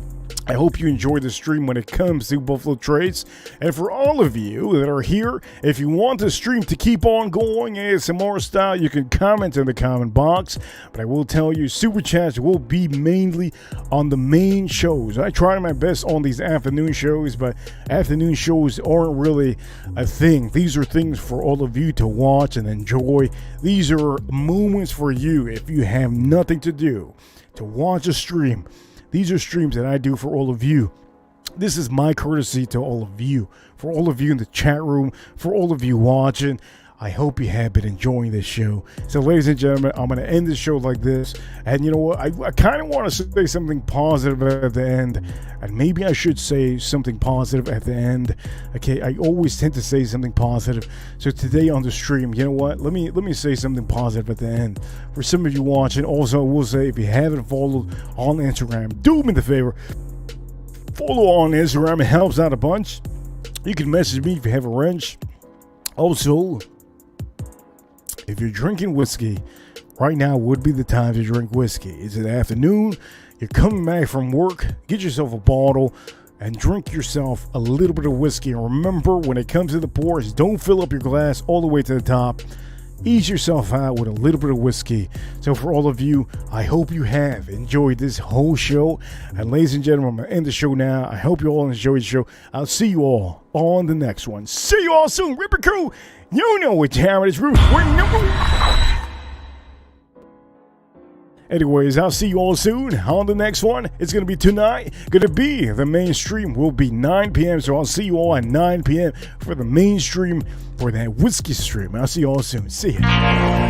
I hope you enjoyed the stream when it comes to Buffalo Trace. And for all of you that are here, if you want the stream to keep on going ASMR style, you can comment in the comment box. But I will tell you, Super Chats will be mainly on the main shows. I try my best on these afternoon shows, but afternoon shows aren't really a thing. These are things for all of you to watch and enjoy. These are moments for you if you have nothing to do, to watch a stream. These are streams that I do for all of you. This is my courtesy to all of you. For all of you in the chat room, for all of you watching, I hope you have been enjoying this show. So, ladies and gentlemen, I'm going to end this show like this. And you know what? I kind of want to say something positive at the end. And maybe I should say something positive at the end. Okay, I always tend to say something positive. So today on the stream, you know what? Let me say something positive at the end. For some of you watching, also I will say, if you haven't followed on Instagram, do me the favor. Follow on Instagram. It helps out a bunch. You can message me if you have a wrench. Also, if you're drinking whiskey, right now would be the time to drink whiskey. It's an afternoon, you're coming back from work, get yourself a bottle and drink yourself a little bit of whiskey. And remember, when it comes to the pours, don't fill up your glass all the way to the top. Ease yourself out with a little bit of whiskey. So for all of you, I hope you have enjoyed this whole show. And ladies and gentlemen, I'm going to end the show now. I hope you all enjoyed the show. I'll see you all on the next one. See you all soon. Ripper Crew, you know what time it is. We're number one. Anyways, I'll see you all soon on the next one. It's going to be tonight. Going to be the mainstream will be 9 p.m. So I'll see you all at 9 p.m. for the mainstream for that whiskey stream. I'll see you all soon. See ya.